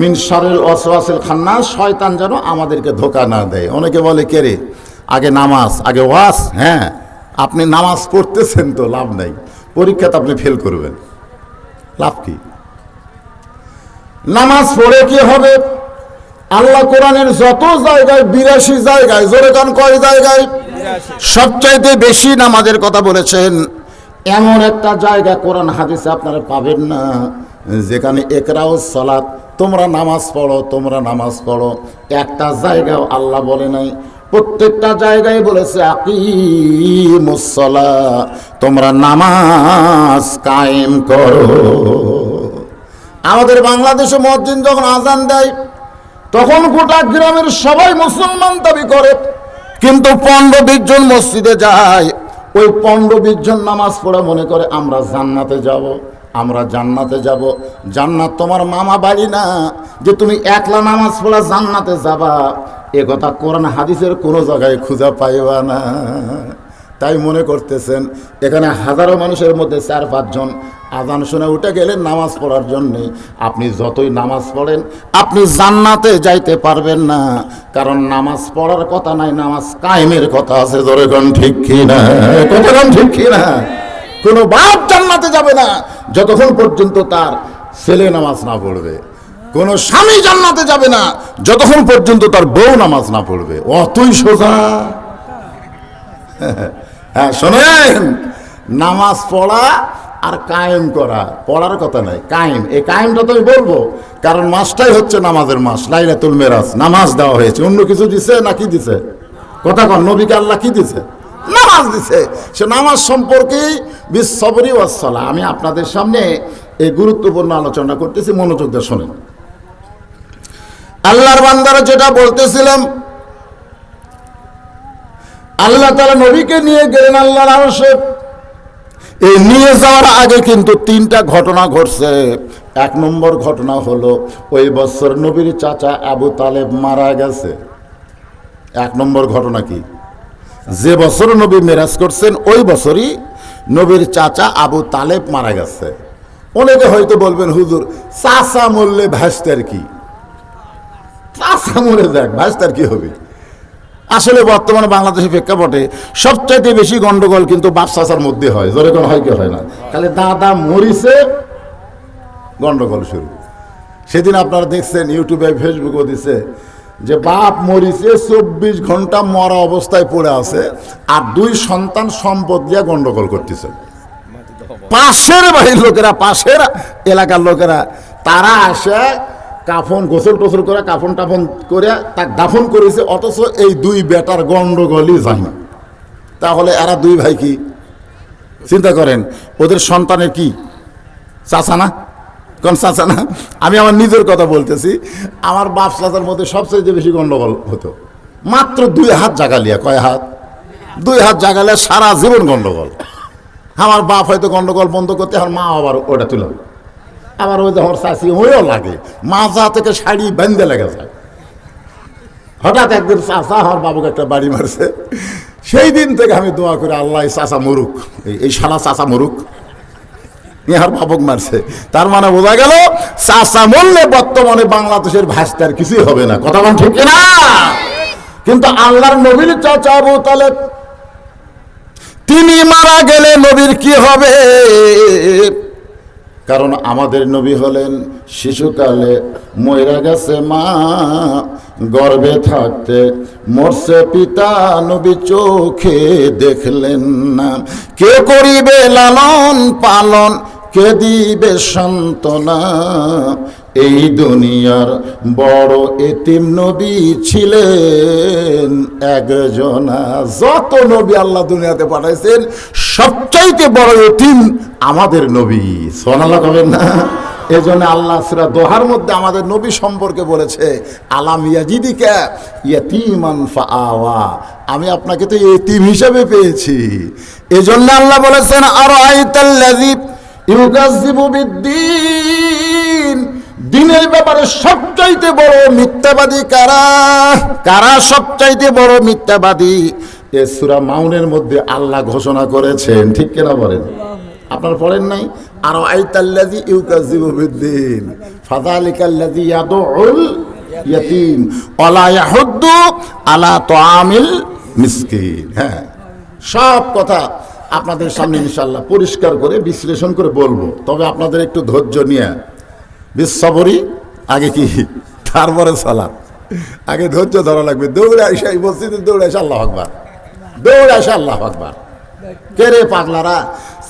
মিন শারিল ওয়াসওয়াসিল খান্নাস, শয়তান যেন আমাদেরকে ধোঁকা না দেয়। অনেকে বলে কে রে, আগে নামাজ আগে ওয়াজ। হ্যাঁ, আপনি নামাজ পড়তেছেন তো লাভ নাই, পরীক্ষাতে আপনি ফেল করবেন, লাভ কি? নামাজ পড়ে কি হবে? আল্লাহ কোরআনের যত জায়গায় 82 জায়গায়, জোরে কান কয় জায়গায়? সবচাইতে বেশি নামাজের কথা বলেছেন। এমন একটা জায়গা কোরআন হাদিসে আপনারা পাবেন না যেখানে একরাউস সালাত, তোমরা নামাজ পড়ো, তোমরা নামাজ পড়ো, একটা জায়গাও আল্লাহ বলে নাই। প্রত্যেকটা জায়গায় বলেছে আকিমুস সালাত, তোমরা নামাজ কায়েম করো। আমাদের বাংলাদেশে মুয়াজ্জিন যখন আজান দেয় তখন গোটা গ্রামের সবাই মুসলমান দাবি করে, কিন্তু 15-20 জন মসজিদে যায়, ওই 15-20 জন নামাজ পড়ে মনে করে আমরা জান্নাতে যাব, আমরা জান্নাতে যাব। জান্নাত তোমার মামা বাড়ি না যে তুমি একলা নামাজ পড়া জান্নাতে যাবা, এ কথা কোরআন হাদিসের কোনো জায়গায় খুঁজে পাইবা না। তাই মনে করতেছেন এখানে হাজারো মানুষের মধ্যে 4-5 জন আজান শুনে উঠে গেলেন নামাজ পড়ার জন্যে। আপনি যতই নামাজ পড়েন আপনি জান্নাতে যাইতে পারবেন না, কারণ নামাজ পড়ার কথা নাই, নামাজ কায়েমের কথা আছে। ধরে কোন ঠিক কি না? কথা কোন ঠিক কি না? কোনো বাপ জান্নাতে যাবে না যতক্ষণ পর্যন্ত তার ছেলে নামাজ না পড়বে। কোন স্বামী জান্নাতে যাবে না যতক্ষণ পর্যন্ত তার বউ নামাজ না পড়বে। অতই সোজা। হ্যাঁ শোনেন, নামাজ পড়া আর কায়েম করা, পড়ার কথা নাই, কায়েম। এই কায়েমটা তো আমি বলবো, কারণ মাসটাই হচ্ছে নামাজের মাস, লাইলাতুল মেরাজ। নামাজ দেওয়া হয়েছে, অন্য কিছু দিছে না? কি দিছে? কথা কন, নবীকে আল্লাহ কি দিছে? নামাজ দিছে। সে নামাজ সম্পর্কেই বিসসবরি ওয়াসসালাহ আমি আপনাদের সামনে এই গুরুত্বপূর্ণ আলোচনা করতেছি, মনোযোগ দিয়ে শোনেন। আল্লাহর বান্দারা যেটা বলতেছিলাম, আল্লাহ তাআলা নবীকে নিয়ে গেলেন আল্লাহর আরশে। এই নিয়ে যাওয়ার আগে কিন্তু 3টা ঘটনা ঘটছে। 1 নম্বর ঘটনা হলো ওই বছর নবীর চাচা আবু তালেব মারা গেছে। 1 নম্বর ঘটনা কি? যে বছর নবী মেরাজ করছেন ওই বছরই নবীর চাচা আবু তালেব মারা গেছে। অনেকে হয়তো বলবেন হুজুর চাচা মরলে ভাস্তার কি? চাচা মরে যাক, ভাস্তার কি হবে? আসলে বর্তমানে বাংলাদেশের প্রেক্ষাপটে সবচাইতে বেশি গন্ডগোল কিন্তু বাপ চাচার মধ্যে হয়। জোরে কোন হয় কি হয় না? খালি দাদা মরিছে গন্ডগোল শুরু। সেদিন আপনারা দেখছেন ইউটিউবে ফেসবুকও দিছে যে বাপ মরিছে 24 ঘন্টা মরা অবস্থায় পড়ে আছে, আর 2 সন্তান সম্পদ দিয়ে গন্ডগোল করতেছে। পাশের বাড়ির লোকেরা, পাশের এলাকার লোকেরা, তারা আসে কাফন গোসল টোসল করে কাফন টাফন করে তাকে দাফন করেছে, অথচ এই 2 বেটার গন্ডগোলই যায় না। তাহলে এরা 2 ভাই কি চিন্তা করেন, ওদের সন্তানের কি চাচা না? কোন চাচা না? আমি আমার নিজের কথা বলতেছি, আমার বাপ চাচার মধ্যে সবচেয়ে বেশি গন্ডগোল হতো মাত্র 2 হাত জাগালিয়া। কয় হাত? 2 হাত জাগালিয়া সারা জীবন গন্ডগোল। আমার বাপ হয়তো গন্ডগোল বন্ধ করতে, আমার মা আবার ওটা তুলে, আবার ওই যে আমার চাষি ওইও লাগে, মাজা থেকে শাড়ি বেঁধে লেগে যায়। হঠাৎ একদিন চাষা আমার বাবুকে একটা বাড়ি মারছে। সেই দিন থেকে আমি দোয়া করি আল্লাহ চাষা মরুক, এই শালা চাষা মরুক, ইহার বাবুক মারছে। তার মানে বোঝা গেল চাষা মরলে বর্তমানে বাংলাদেশের ভাষার কিছুই হবে না। কথা বল ঠিক না? কিন্তু আল্লাহর নবীর চাচা আবু তালেব তিনি মারা গেলে নবীর কি হবে? কারণ আমাদের নবী হলেন শিশুকালে মইরা গেছে মা, গর্ভে থাকতে মরছে পিতা, নবী চোখে দেখলেন না। কে করিবে লালন পালন, কে দিবে সান্ত্বনা? এই দুনিয়ার বড় এতিম নবী ছিলেন একজনা। যত নবী আল্লাহ দুনিয়াতে পাঠাইছেন সবচাইতে বড় এতিম আমাদের নবী। সুবহানাল্লাহ কবেন না? এই জন্য আল্লাহ সূরা দোহার মধ্যে আমাদের নবী সম্পর্কে বলেছে, আলাম ইয়াজিদিকা ইয়াতীমান ফাআওয়া, আমি আপনাকে তো এতিম হিসাবে পেয়েছি। এজন্য আল্লাহ বলেছেন আরাআইতাল্লাযী ইউকাযযিবু বিদ্দীন, দিনের ব্যাপারে সবচাইতে বড় মিথ্যাবাদী কারা? কারা সবচাইতে বড় মিথ্যাবাদী? এ সূরা মাউনের মধ্যে আল্লাহ ঘোষণা করেছেন, ঠিক কিনা বলেন? আপনারা পড়েন নাই? আরাআইতাল্লাযী ইউকাযযিবু বিদ্দীন ফাযালিকাল্লাযী ইয়াদউল ইয়াতীম ওয়ালা ইয়াহুদ্দু আলা তুআমিল মিসকিন। হ্যাঁ, সব কথা আপনাদের সামনে ইনশাআল্লাহ পরিষ্কার করে বিশ্লেষণ করে বলবো, তবে আপনাদের একটু ধৈর্য নিয়ে বিশ্ববরী আগে কি তারপরে সালাত, আগে ধৈর্য ধরা লাগবে। দৌড়ে আসে এই মসজিদে, দৌড়ে আসে আল্লাহু আকবার, দৌড়ে আসে আল্লাহু আকবার। কে রে পাগলারা,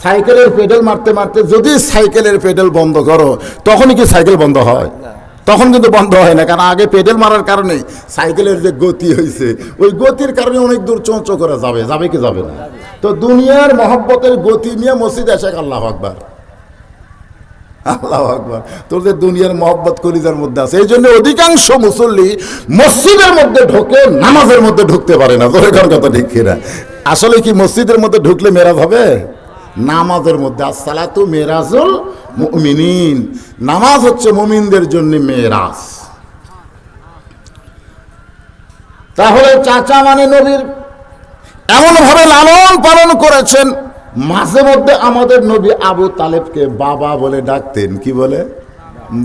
সাইকেলের পেডেল মারতে মারতে যদি সাইকেলের পেডেল বন্ধ করো তখনই কি সাইকেল বন্ধ হয়? তখন কিন্তু বন্ধ হয় না, কারণ আগে পেডেল মারার কারণে সাইকেলের যে গতি হয়েছে ওই গতির কারণে অনেক দূর চঞ্চ করে যাবে, যাবে কি যাবে না? তো দুনিয়ার মহব্বতের গতি নিয়ে মসজিদে আসে আল্লাহু আকবার, আল্লাহু আকবার। তোদের দুনিয়ার মহব্বত কলিজার মধ্যে আছে, এই জন্য অধিকাংশ মুসল্লি মসজিদের মধ্যে ঢোকে, নামাজের মধ্যে ঢুকতে পারে না। তোর কথা ঠিক কিনা? আসলে কি মসজিদের মধ্যে ঢুকলে মেরাজ হবে? নামাজের মধ্যে আসসালাতু মেরাজুল মুমিনিন, নামাজ হচ্ছে মুমিনদের জন্য মেরাজ। তাহলে চাচা মানে নবীর এমন ভাবে লালন পালন করেছেন, মাঝে মধ্যে আমাদের নবী আবু তালেবকে বাবা বলে ডাকতেন। কি বলে?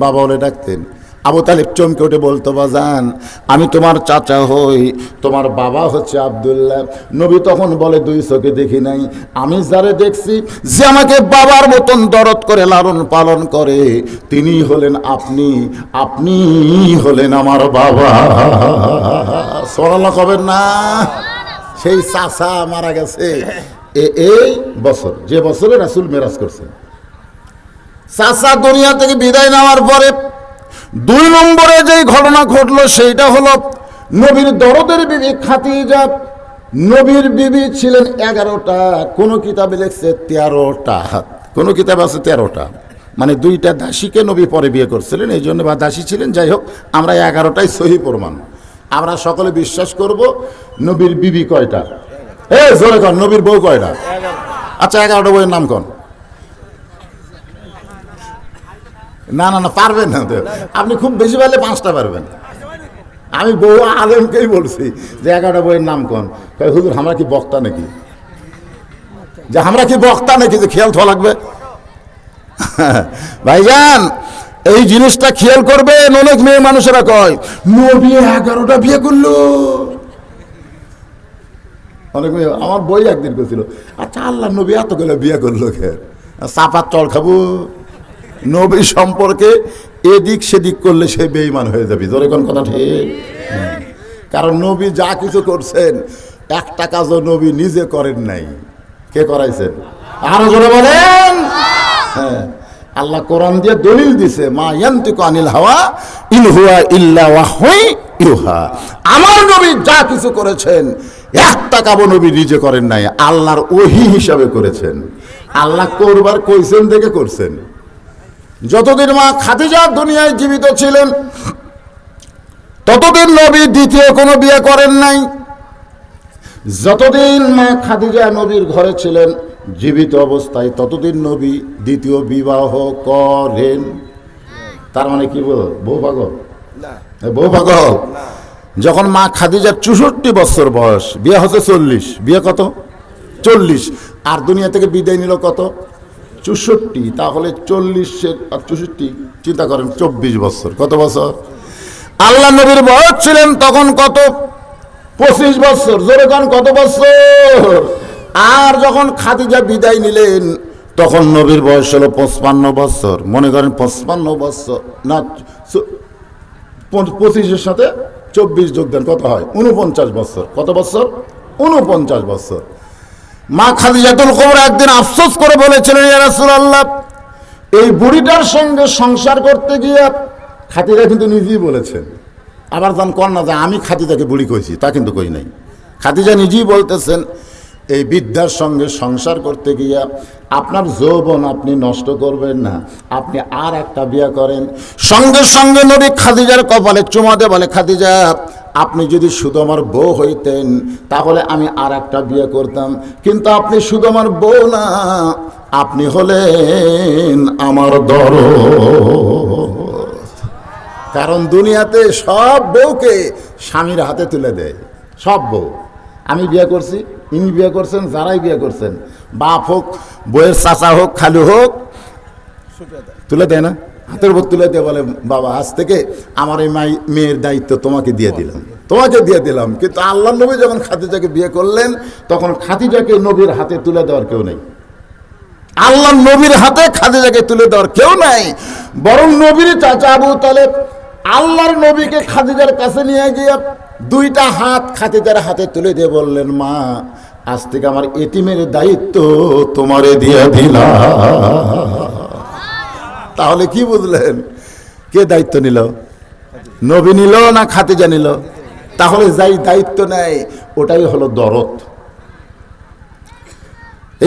বাবা বলে ডাকতেন। আবু তালেব চমকে উঠে বলতো, বাজান আমি তোমার চাচা হই, তোমার বাবা হচ্ছে আব্দুল্লাহ। নবী তখন বলে, দুই চোখে দেখি নাই, আমি যারে দেখছি যে আমাকে বাবার মতন দরদ করে লালন পালন করে তিনি হলেন আপনি, আপনি হলেন আমার বাবা। সুবহানাল্লাহ কবেন না? সেই চাচা মারা গেছে এই বছর, যে বছরে রাসূল মেরাজ করছেন। চাচা দুনিয়া থেকে বিদায় নেওয়ার পরে 2 নম্বরে যে ঘটনা ঘটলো সেইটা হলো নবীর দরদের বিবি খাদিজা। নবীর বিবি ছিলেন 11টা, কোন কিতাবে লেখছে 13টা, কোন কিতাবে আছে 13টা, মানে 2টা দাসীকে নবী পরে বিয়ে করছিলেন, এই জন্য বা দাসী ছিলেন। যাই হোক, আমরা 11টাই সহি প্রমাণ। আমরা সকলে বিশ্বাস করব নবীর বিবি কয়টা? জোরে কর, নবীর বউ কয়টা? আচ্ছা 11টা বউয়ের নাম কোন? না না না, পারবেন না তো আপনি, খুব বেশি পারলে 5টা পারবেন। আমি বহু আলেমকেই বলছি যে 11টা বইয়ের নাম কোন? হুজুর আমরা কি বক্তা নাকি, যে আমরা কি বক্তা নাকি যে খেয়াল থাকা লাগবে? ভাইজান এই জিনিসটা খেয়াল করবেন। অনেক মেয়ে মানুষেরা কয় নবী 11টা বিয়ে করলো। অনেক মেয়ে, আমার বই একদিন করছিল, আচ্ছা আল্লাহ নবী এতগুলো বিয়ে করলো কে? চাপার চল খাবো? নবী সম্পর্কে এদিক সেদিক করলে সে বেঈমান হয়ে যাবে। ধরে কোন কথা ঠিক? কারণ নবী যা কিছু করছেন একটা কাজও নবী নিজে করেন নাই, কে করাইছেন? আরো জোরে বলেন। হ্যাঁ, আল্লাহ কোরআন দিয়ে দলিল দিছে, মা ইয়ান্তিকু আনিল হাওয়া ইন হুয়া ইল্লা ওয়াহয়ুন ইউহা। আমার নবী যা কিছু করেছেন একটা কাজও নবী নিজে করেন নাই, আল্লাহর ওহী হিসাবে করেছেন। আল্লাহ করবার কইছেন দেখে করছেন। যতদিন মা খাদিজা দুনিয়ায় জীবিত ছিলেন ততদিন নবী দ্বিতীয় কোনো বিয়ে করেন নাই। যতদিন মা খাদিজা নবীর ঘরে ছিলেন জীবিত অবস্থায় ততদিন নবী দ্বিতীয় বিবাহ করেন। তার মানে কি বল? বউ পাগল? বউ পাগল? যখন মা খাদিজার 64 বছর বয়স, বিয়ে হচ্ছে 40, বিয়ে কত? 40, আর দুনিয়া থেকে বিদায় নিল কত? 64। তাহলে 40 আর 64 চিন্তা করেন, 24 বছর। কত বছর? আল্লাহ নবীর বয়স ছিলেন তখন কত? 25 বছর। জোরে কোন কত বছর? আর যখন খাদিজা বিদায় নিলেন তখন নবীর বয়স হলো 55 বছর। মনে করেন 55 বছর না, 25-এর সাথে 24 যোগ দেন, কত হয়? 49 বছর। কত বছর? 49 বছর। মা খাদিজাতুল কুবরা একদিন আফসোস করে বলেছিলেন, ইয়া রাসূলুল্লাহ এই বুড়িটার সঙ্গে সংসার করতে গিয়ে, খাদিজা কিন্তু নিজেই বলেছেন, আবার যান কর না যে আমি খাদিজাকে বুড়ি কইছি, তা কিন্তু কই নাই। খাদিজা নিজেই বলতেছেন এই বৃদ্ধার সঙ্গে সংসার করতে গিয়া আপনার যৌবন আপনি নষ্ট করবেন না, আপনি আর একটা বিয়ে করেন। সঙ্গে সঙ্গে নবী খাদিজার কপালে চুমা দিয়ে বলে, খাদিজা আপনি যদি শুধু আমার বউ হইতেন তাহলে আমি আর একটা বিয়ে করতাম, কিন্তু আপনি শুধু আমার বউ না, আপনি হলেন আমার দরদ। কারণ দুনিয়াতে সব বউকে স্বামীর হাতে তুলে দেয়, সব বউ। আমি বিয়ে করছি, ইনি বিয়ে করছেন, যারাই বিয়ে করছেন, বাপ হোক, বউয়ের চাচা হোক, খালু হোক, তুলে দেয় না, হাতের উপর তুলে দিয়ে বলে বাবা আজ থেকে আমার এই মেয়ের দায়িত্ব তোমাকে দিয়ে দিলাম, তোমাকে দিয়ে দিলাম। কিন্তু আল্লাহর নবী যখন খাদিজাকে বিয়ে করলেন তখন খাদিজাকে নবীর হাতে তুলে দেওয়ার কেউ নেই, আল্লাহর নবীর হাতে খাদিজাকে তুলে দেওয়ার কেউ নাই। বরং নবীর চাচা আবু তালেব আল্লাহর নবীকে খাদিজার কাছে নিয়ে গিয়ে দুইটা হাত খাদিজার হাতে তুলে দিয়ে বললেন, মা আজ থেকে আমার এতিমের দায়িত্ব তোমারে দিয়ে দিলাম। তাহলে কি বুঝলেন, কে দায়িত্ব নিল? নবী নিল না খাদিজা নিল? তাহলে যাই দায়িত্ব নেয় ওটাই হলো দরদ।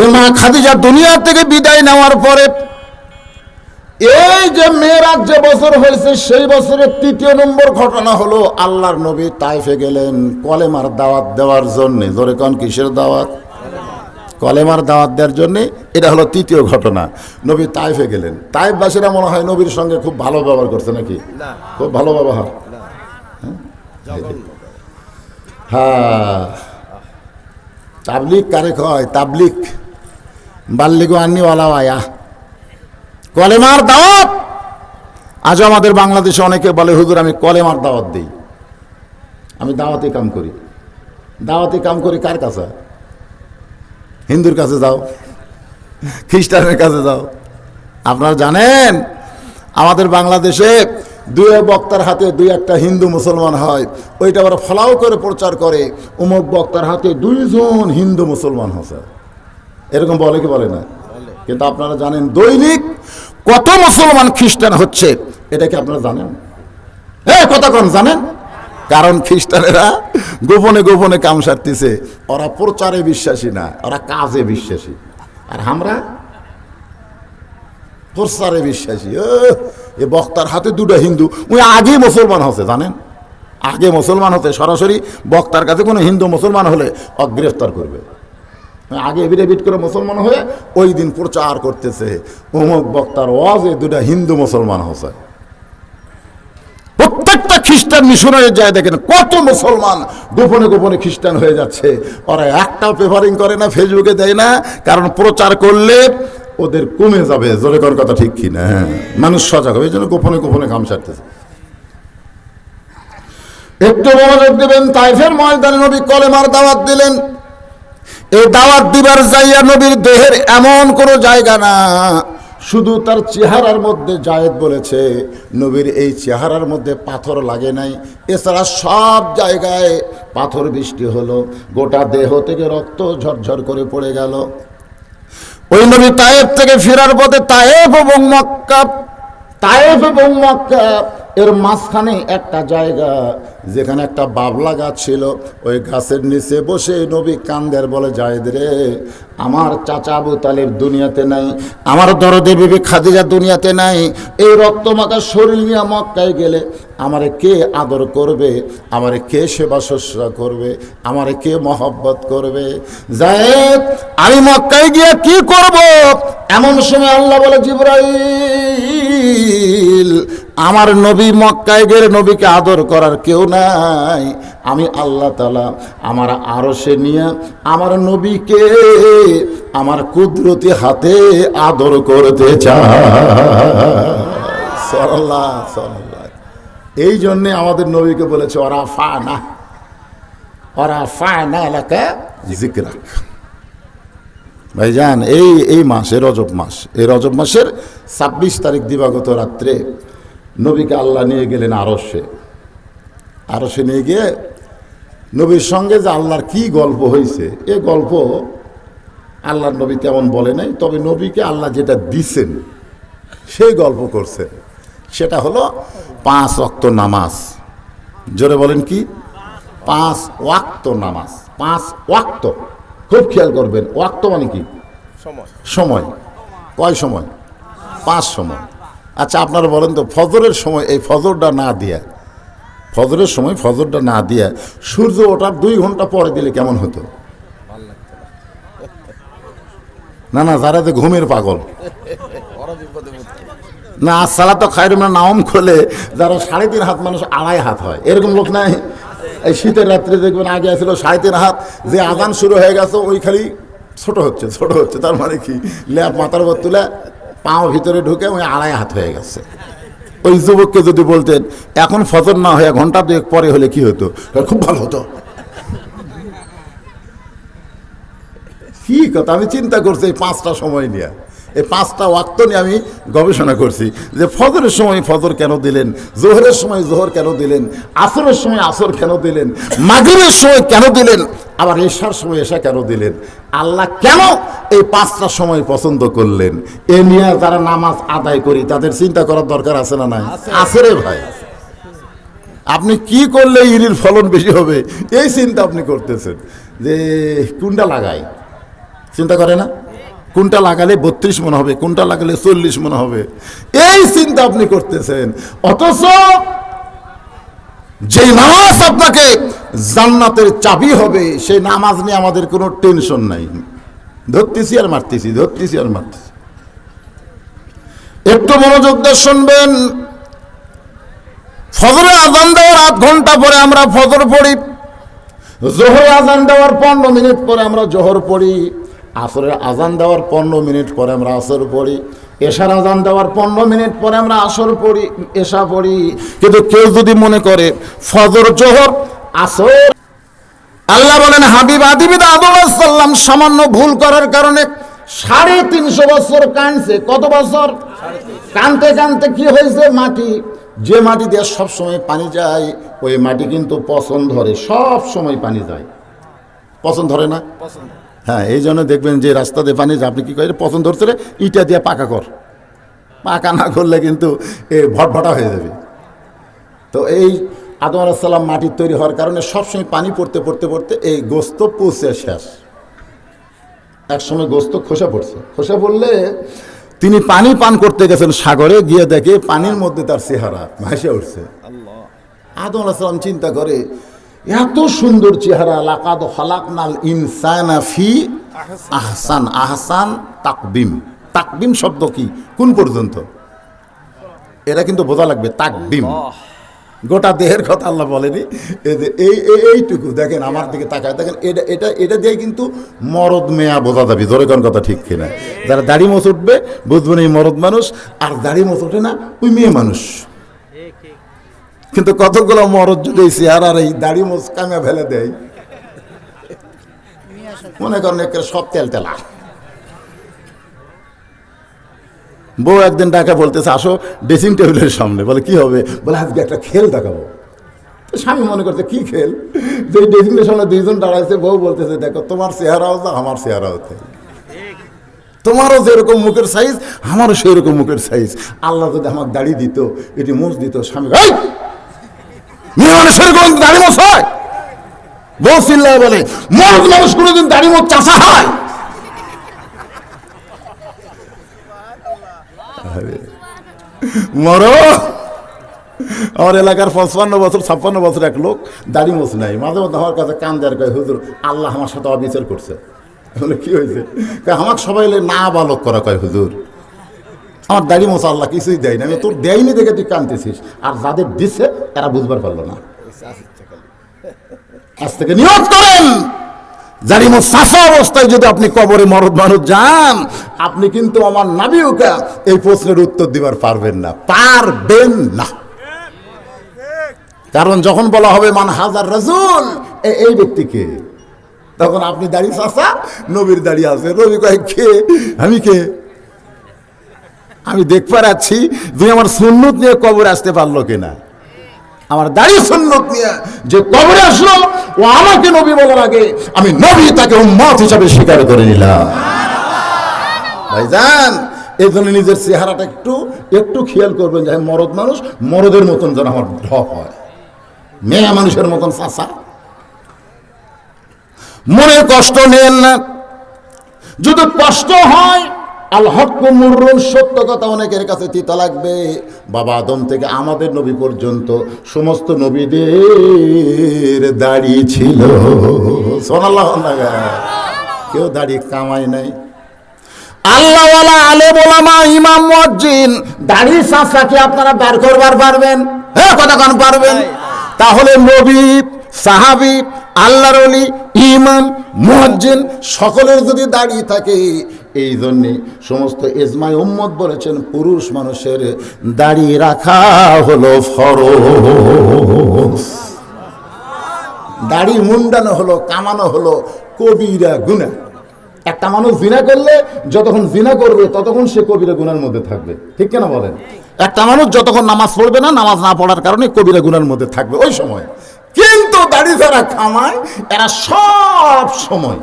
এই মা খাদিজা দুনিয়া থেকে বিদায় নেওয়ার পরে এই যে মেয়েরাজ যে বছর হয়েছে সেই বছরের ৩য় নম্বর ঘটনা হলো আল্লাহর নবী তাইফে গেলেন কলেমার দাওয়াত দেওয়ার জন্য। জোরে কোন কিসের দাওয়াত? কলেমার দাওয়াত দেওয়ার জন্য। এটা হলো ৩য় ঘটনা। নবী তাইফে গেলেন। তাইফবাসীরা মনে হয় নবীর সঙ্গে খুব ভালো ব্যবহার করছে নাকি? খুব ভালো ব্যবহার। হ্যাঁ, তাবলিক কারে কয়? তাবলিক বাল্লিগো আন্নিওয়ালা আয়া, কলেমার দাওয়াত। আজও আমাদের বাংলাদেশে অনেকে বলে হুজুর আমি কলেমার দাওয়াত দিই। আমি দাওয়াতি কাম করি। দাওয়াতি কাম করি কার কাছে? হিন্দুর কাছে যাও, খ্রিস্টানের কাছে যাও। আপনারা জানেন আমাদের বাংলাদেশে দুই বক্তার হাতে দুই একটা হিন্দু মুসলমান হয়, ওইটা আবার ফলাও করে প্রচার করে অমুক বক্তার হাতে 2 জন হিন্দু মুসলমান হচ্ছে। এরকম বলে কি বলে না? কিন্তু আপনারা জানেন দৈনিক কত মুসলমান খ্রিস্টান হচ্ছে, এটা কি আপনারা জানেন? হ্যাঁ, কথা কন জানেন? কারণ খ্রিস্টানেরা গোপনে গোপনে কাম সারতেছে। ওরা প্রচারে বিশ্বাসী না, ওরা কাজে বিশ্বাসী। আর আমরা প্রচারে বিশ্বাসী। এ বক্তার হাতে 2টা হিন্দু, ওই আগে মুসলমান হচ্ছে জানেন? আগে মুসলমান হতে সরাসরি বক্তার কাছে কোনো হিন্দু মুসলমান হলে গ্রেফতার করবে। আগে এভিডেভিট করে মুসলমান হয়ে ওই দিন প্রচার করতেছে অমুক বক্তার ওয়াজে 2টা হিন্দু মুসলমান হচ্ছে। প্রত্যেকটা খ্রিস্টান মিশনারি যায় দেখেন কত মুসলমান গোপনে গোপনে খ্রিস্টান হয়ে যাচ্ছে। ওরা একটাও পেপারিং করে না, ফেসবুকে দেয় না, কারণ প্রচার করলে ওদের কমে যাবে। জোরে কর কথা ঠিক কি না? মানুষ সজাগ হবে, এই জন্য গোপনে গোপনে কাম সারতেছে। একটু মনোযোগ দেবেন। তাইফের ময়দানে নবী কলেমার দাওয়াত দিলেন। এই দাওয়াত দিবার যাইয়া নবীর দেহের এমন কোনো জায়গা না, শুধু তার চেহারার মধ্যে জায়েদ বলেছে নবীর এই চেহারার মধ্যে পাথর লাগে নাই, এছাড়া সব জায়গায় পাথর বৃষ্টি হলো, গোটা দেহ থেকে রক্ত ঝরঝর করে পড়ে গেল। ওই নবী তায়েফ থেকে ফেরার পথে তায়েফ এবং মক্কা এর মাঝখানে একটা জায়গা যেখানে একটা বাবলা গাছ ছিল, ওই গাছের নিচে বসে নবী কান্দের বলে, জায়েদ রে, আমার চাচা আবু তালেব দুনিয়াতে নাই, আমার দরদে বিবি খাদিজা দুনিয়াতে নাই, এই রক্তমাখা শরীর নিয়ে মক্কায় গেলে আমারে কে আদর করবে, আমারে কে সেবা শুশ্রূষা করবে, আমারে কে মহব্বত করবে? জায়েদ, আমি মক্কায় গিয়ে কি করব? এমন সময় আল্লাহ বলে, জিবরাইল, আমার নবী মক্কায় গেলে নবীকে আদর করার কেউ নাই, আমি আল্লাহ তাআলা আমার আরশে নিয়ে আমার নবীকে আমার কুদরতি হাতে আদর করতে চাই। সাল্লাল্লাহু সাল্লাল্লাহু। এই জন্যে আমাদের নবীকে বলেছে ওরা ফানা এলাকা জিকরাক। ভাইজান, এই মাসে রজব মাস, এই রজব মাসের 26 তারিখ দিবাগত রাত্রে নবীকে আল্লাহ নিয়ে গেলেন আরশে নিয়ে গিয়ে নবীর সঙ্গে যে আল্লাহর কি গল্প হয়েছে, এ গল্প আল্লাহর নবী তেমন বলে নাই, তবে নবীকে আল্লাহ যেটা দিছেন সেই গল্প করছে। সেটা হলো 5 ওয়াক্ত নামাজ। জোরে বলেন কি? 5 ওয়াক্ত নামাজ। 5 ওয়াক্ত, খুব খেয়াল করবেন। ওয়াক্ত মানে কি? সময়। কয় সময়? 5 সময়। আচ্ছা, আপনারা বলেন তো ফজরের সময় এই ফজরটা না দিয়া ফজরের সময় ফজরটা না দিয়ে সূর্য ওঠার 2 ঘন্টা পরে দিলে কেমন হতো? না যারা যে ঘুমের পাগল না, আসসালাতু খায়রুম মিনান নাওম খোলে যারা 3.5 হাত মানুষ 2.5 হাত হয়, এরকম লোক নাই? এই শীতের রাত্রে দেখবেন আগে ছিল 3.5 হাত, যে আজান শুরু হয়ে গেছে ওই খালি ছোট হচ্ছে। তার মানে কি, ল্যাপ মাথার উপর তুলে পাও ভিতরে ঢুকে ওই 2.5 হাত হয়ে গেছে। ওই যুবককে যদি বলতেন এখন ফজর না হয়ে ঘন্টা 2 পরে হলে কি হতো, খুব ভালো হতো। কি কথা, আমি চিন্তা করছি এই 5টা সময় নিয়ে, এই 5টা ওয়াক্ত নিয়ে আমি গবেষণা করছি যে ফজরের সময় ফজর কেন দিলেন, জোহরের সময় জোহর কেন দিলেন, আসরের সময় আসর কেন দিলেন, মাগরিবের সময় কেন দিলেন, আবার এশার সময় এশা কেন দিলেন, আল্লাহ কেন এই 5টা সময় পছন্দ করলেন। এ নিয়ে যারা নামাজ আদায় করি তাদের চিন্তা করার দরকার আছে না নাই? আছে রে ভাই। আপনি কি করলে ইরির ফলন বেশি হবে এই চিন্তা আপনি করতেছেন, যে কোনটা লাগায় চিন্তা করে না, কোনটা লাগালে 32 মন হবে, কোনটা লাগালে 40 মন হবে, এই চিন্তা আপনি করতেছেন। অথচ যে নামাজ আপনাকে জান্নাতের চাবি হবে সেই নামাজ নিয়ে আমাদের কোনো টেনশন নাই। ধরতেছি আর মারতেছি। একটু মনোযোগ দিয়ে শুনবেন। ফজরে আজান দেওয়ার 8 ঘন্টা পরে আমরা ফজর পড়ি, জোহরে আজান দেওয়ার 15 মিনিট পরে আমরা জোহর পড়ি, আসরের আজান দেওয়ার 15 মিনিট পরে আমরা আসর পড়ি, এশার আজান দেওয়ার 15 মিনিট পরে আমরা আসর পড়ি, এশা পড়ি। কিন্তু কেউ যদি মনে করে ফজর জোহর আসর, আল্লাহ বলেন হাবিব আদিবিদ আদম আলাইহিস সালাম সামান্য ভুল করার কারণে 350 বছর কাঁদছে। কত বছর? কাঁদতে কি হয়েছে? মাটি, যে মাটি দিয়ে সব সময় পানি যায় ওই মাটি কিন্তু পছন ধরে, সব সময় পানি যায়, পছন ধরে না? হ্যাঁ, এই জন্য দেখবেন যে রাস্তা দিয়ে পানি যায়, আপনি কি করেন, পছন ধরছে রে ইটা দিয়ে পাকা কর, পাকা না করলে কিন্তু এ ভটভটা হয়ে যাবে। তো এই আদম আলাইহিস সালাম মাটির তৈরি হওয়ার কারণে সবসময় পানি পড়তে এই গোস্ত পচে শেষ। এক সময় গোস্ত খোসা পড়লে তিনি পানি পান করতে গেছেন সাগরে, গিয়ে দেখে পানির মধ্যে তার চেহারা ভাসে উঠছে। আদম আলাইহিস সালাম চিন্তা করে, এত সুন্দর চেহারা, লাকাদ খালাকনাল ইনসানা ফি আহসান তাকবিম শব্দ কি, কোন পর্যন্ত, এটা কিন্তু বোঝা লাগবে। তাকবিম গোটা দেহের কথা আল্লাহ বলেনি, এইটুকু দেখেন, আমার দিকে তাকায় দেখেন, এটা দিয়ে কিন্তু মরদ মেয়া বোঝা যাবে। জোরে কোন কথা ঠিক কিনা? যারা দাড়ি মোছ উঠবে বুঝবেন এই মরদ মানুষ, আর দাড়ি মোছ ওঠে না ওই মেয়ে মানুষ। কিন্তু কতগুলো মরদ যদি চেহারা আর এই দাড়ি মোছ কামে ফেলে দেয়, মনে করেন সব তেলা। বউ একদিন ডাকা বলতেছে, আসো ড্রেসিং টেবিলের সামনে। বলে কি হবে? বলে আজকে একটা খেল দেখাবো। স্বামী মনে করছে কি খেল? যে ড্রেসিং টেবিলের সামনে 2 জন দাঁড়াইছে, বউ বলতেছে দেখো তোমার চেহারাও যা আমার চেহারাও তাই, তোমারও যেরকম মুখের সাইজ আমারও সেরকম মুখের সাইজ। আল্লাহ যদি আমাকে দাড়ি দিত, এটি মোচ দিত, স্বামী মেয়ে মানুষের কোন দাড়ি মোচ হয়? বউ চিল্লায় বলে, মরদ মানুষ কোনোদিন দাড়ি মোচ চাষা হয়? মরো, আমার এলাকার 55 বছর 56 বছর এক লোক দাড়ি মোছ নাই, মাঝে মধ্যে আমার কাছে কান দেয়ার কয়, হুজুর আল্লাহ আমার সাথে অবিচার করছে। বলে কি হয়েছে? আমাকে সবাই না বালক করা কয়, হুজুর আমার দাড়ি মোছা আল্লাহ কিছুই দেয় না, আমি তোর দেয়নি দেখে তুই কানতেছিস, আর যাদের দিচ্ছে তারা বুঝবার পারলো না। আজ থেকে নিয়ত করেন, দাড়ি মোছ চাষা অবস্থায় যদি আপনি কবরে মরদ মানুষ যান, আপনি কিন্তু আমার নাবিউকে এই প্রশ্নের উত্তর দিবার পারবেন না। কারণ যখন বলা হবে মান হাজার রাসূল, এই ব্যক্তিকে, তখন আপনি দাড়ি চাষা, নবীর দাড়ি আছে। রবি কয় কে? আমি কে? আমি দেখতে পাচ্ছি যে আমার সুন্নত নিয়ে কবরে আসতে পারলো কিনা। আমার দাড়ি সুন্নত নিয়ে যে কবরে আসলো, ও আমাকে নবী বলার আগে আমি নবী তাকে উম্মত হিসাবে স্বীকার করে নিলাম। ভাইজান, এই জন্য নিজের চেহারাটা একটু খেয়াল করবেন, যে মরদ মানুষ মরদের মতন যেন আমার ঢপ হয়, মেয়ে মানুষের মতন চাষা। মনে কষ্ট নেন না, যদি কষ্ট হয় আল হক্কু মুররুন, সত্য কথা অনেকের কাছে তিতা লাগবে। বাবা আদম থেকে আমাদের নবী পর্যন্ত সমস্ত নবীদের দাড়ি ছিল। সুবহানাল্লাহ। কেউ দাড়ি কামাই নাই। আল্লাহওয়ালা আলেম ওলামা ইমাম মুয়াজ্জিন দাড়ি চাচাকে আপনারা বের করবার পারবেন? হ্যাঁ, কতক্ষণ পারবেন? তাহলে নবী, সাহাবী, আল্লাহর ওলি, ইমাম, মুয়াজ্জিন সকলের যদি দাড়ি থাকে, এই জন্যে সমস্ত ইজমায়ে উম্মত বলেছেন পুরুষ মানুষের দাড়ি রাখা হলো ফরজ। দাড়ি মুন্ডানো হলো, কামানো হলো কবিরা গুনাহ। একটা মানুষ জিনা করলে যতক্ষণ জিনা করবে ততক্ষণ সে কবিরা গুনার মধ্যে থাকবে, ঠিক কেনা বলেন? একটা মানুষ যতক্ষণ নামাজ পড়বে না, নামাজ না পড়ার কারণে কবিরা গুনার মধ্যে থাকবে ওই সময়। কিন্তু দাড়ি যারা খামায় এরা সব সময়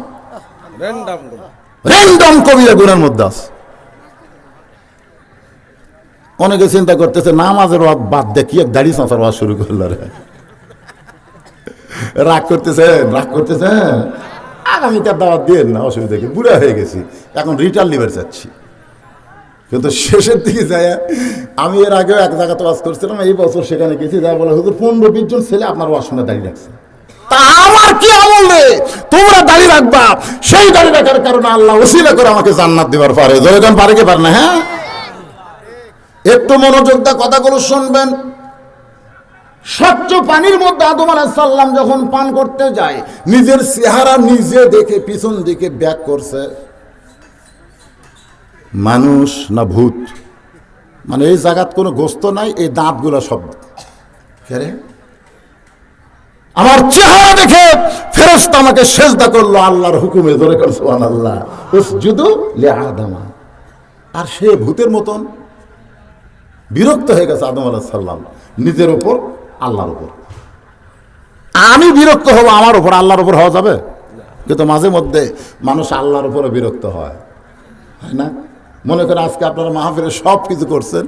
র্যান্ডম কবিরা গুনার মধ্যে আছে। অনেকে চিন্তা করতেছে নামাজের বাদ দিয়ে কি এক দাড়ি চাঁচার ওয়াজ শুরু করলো রে। রাগ করতেছেন, রাগ করতেছেন। আগামীকার দাওয়াত দিয়ে না, অসুবিধা কি, বুড়া হয়ে গেছি, এখন রিটার্ন লিভার চাচ্ছি। কিন্তু শেষের দিকে যায়, আমি এর আগেও এক জায়গাতে ওয়াজ করছিলাম, এই বছর সেখানে গেছি, যা বলে হুজুর 15-20 জন ছেলে আপনার ওয়াজ শুনে দাঁড়িয়ে রাখছে। তা আমার কি আমল রে, তোমরা দাঁড়িয়ে রাখবা, সেই দাঁড়িয়ে রাখার কারণে আল্লাহ ওসিলা করে আমাকে জান্নাত দিবার পারে। যখন পারে কি পারে না? হ্যাঁ, একটু মনোযোগ দিয়ে কথাগুলো শুনবেন। স্বচ্ছ পানির মধ্যে আদম আলাইহিস সালাম যখন পান করতে যায়, নিজের চেহারা নিজে দেখে পিছন দিকে ব্যাক করছে। মানুষ না ভূত? মানে এই জায়গাত কোনো গোস্ত নাই, এই দাঁতগুলো সব রে। আমার চেহারা দেখে ফেরেশতা আমাকে সেজদা করলো আল্লাহর হুকুমে। ধরে কর সুবহানাল্লাহ, উসজুদু লিআদামা। আর সে ভূতের মতন বিরক্ত হয়ে গেছে আদম আলাইহিস সালাম নিজের উপর, আল্লাহর উপর। আমি বিরক্ত হব আমার উপর, আল্লাহর উপর হওয়া যাবে? কিন্তু মাঝে মধ্যে মানুষ আল্লাহর উপরে বিরক্ত হয়, হয় না? মনে করেন আজকে আপনারা মাহফিলে সব কিছু করছেন,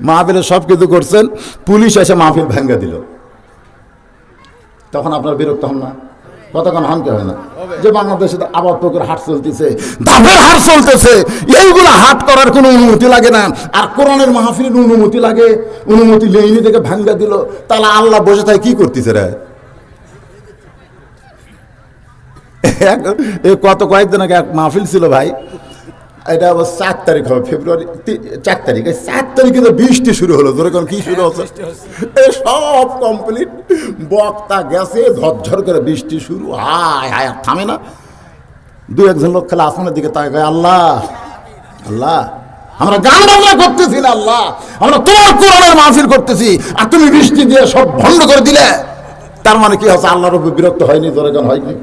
মাহফিলে সব কিছু করছেন, পুলিশ এসে মাহফিল ভেঙ্গে দিল, তখন আপনার বিরক্ত হন না? কতক্ষণ হন? কে হয় না? যে বাংলাদেশে আবাদ পুকুর হাট চলতেছে, দাবের হাট চলতেছে, এইগুলো হাট করার কোনো অনুমতি লাগে না। আর কোরআনের মাহফিলের অনুমতি লাগে, অনুমতি লেইনি থেকে ভাঙ্গা দিল। তাহলে আল্লাহ বসে থাকে কি করতেছে রে? কয়েকদিন আগে এক মাহফিল ছিল ভাই, এটা আবার 4 তারিখ হবে, ফেব্রুয়ারি 4 তারিখ। 4 তারিখে তো বৃষ্টি শুরু হলো। ধরে কি শুরু হচ্ছে? সব কমপ্লিট, বক্তা গেছে, ঝরঝর করে বৃষ্টি শুরু, হায় হায়, থামে না। 2-1 লোক খেলে আসমানের দিকে তাকায়, আল্লাহ আল্লাহ, আমরা গান বাজনা করতেছি না, আল্লাহ আমরা তোমার কোরআনের মাহফিল করতেছি, আর তুমি বৃষ্টি দিয়ে সব বন্ধ করে দিলে। তার মানে কি হচ্ছে? আল্লাহর উপর বিরক্ত হয়নি? ধরে গান হয়নি?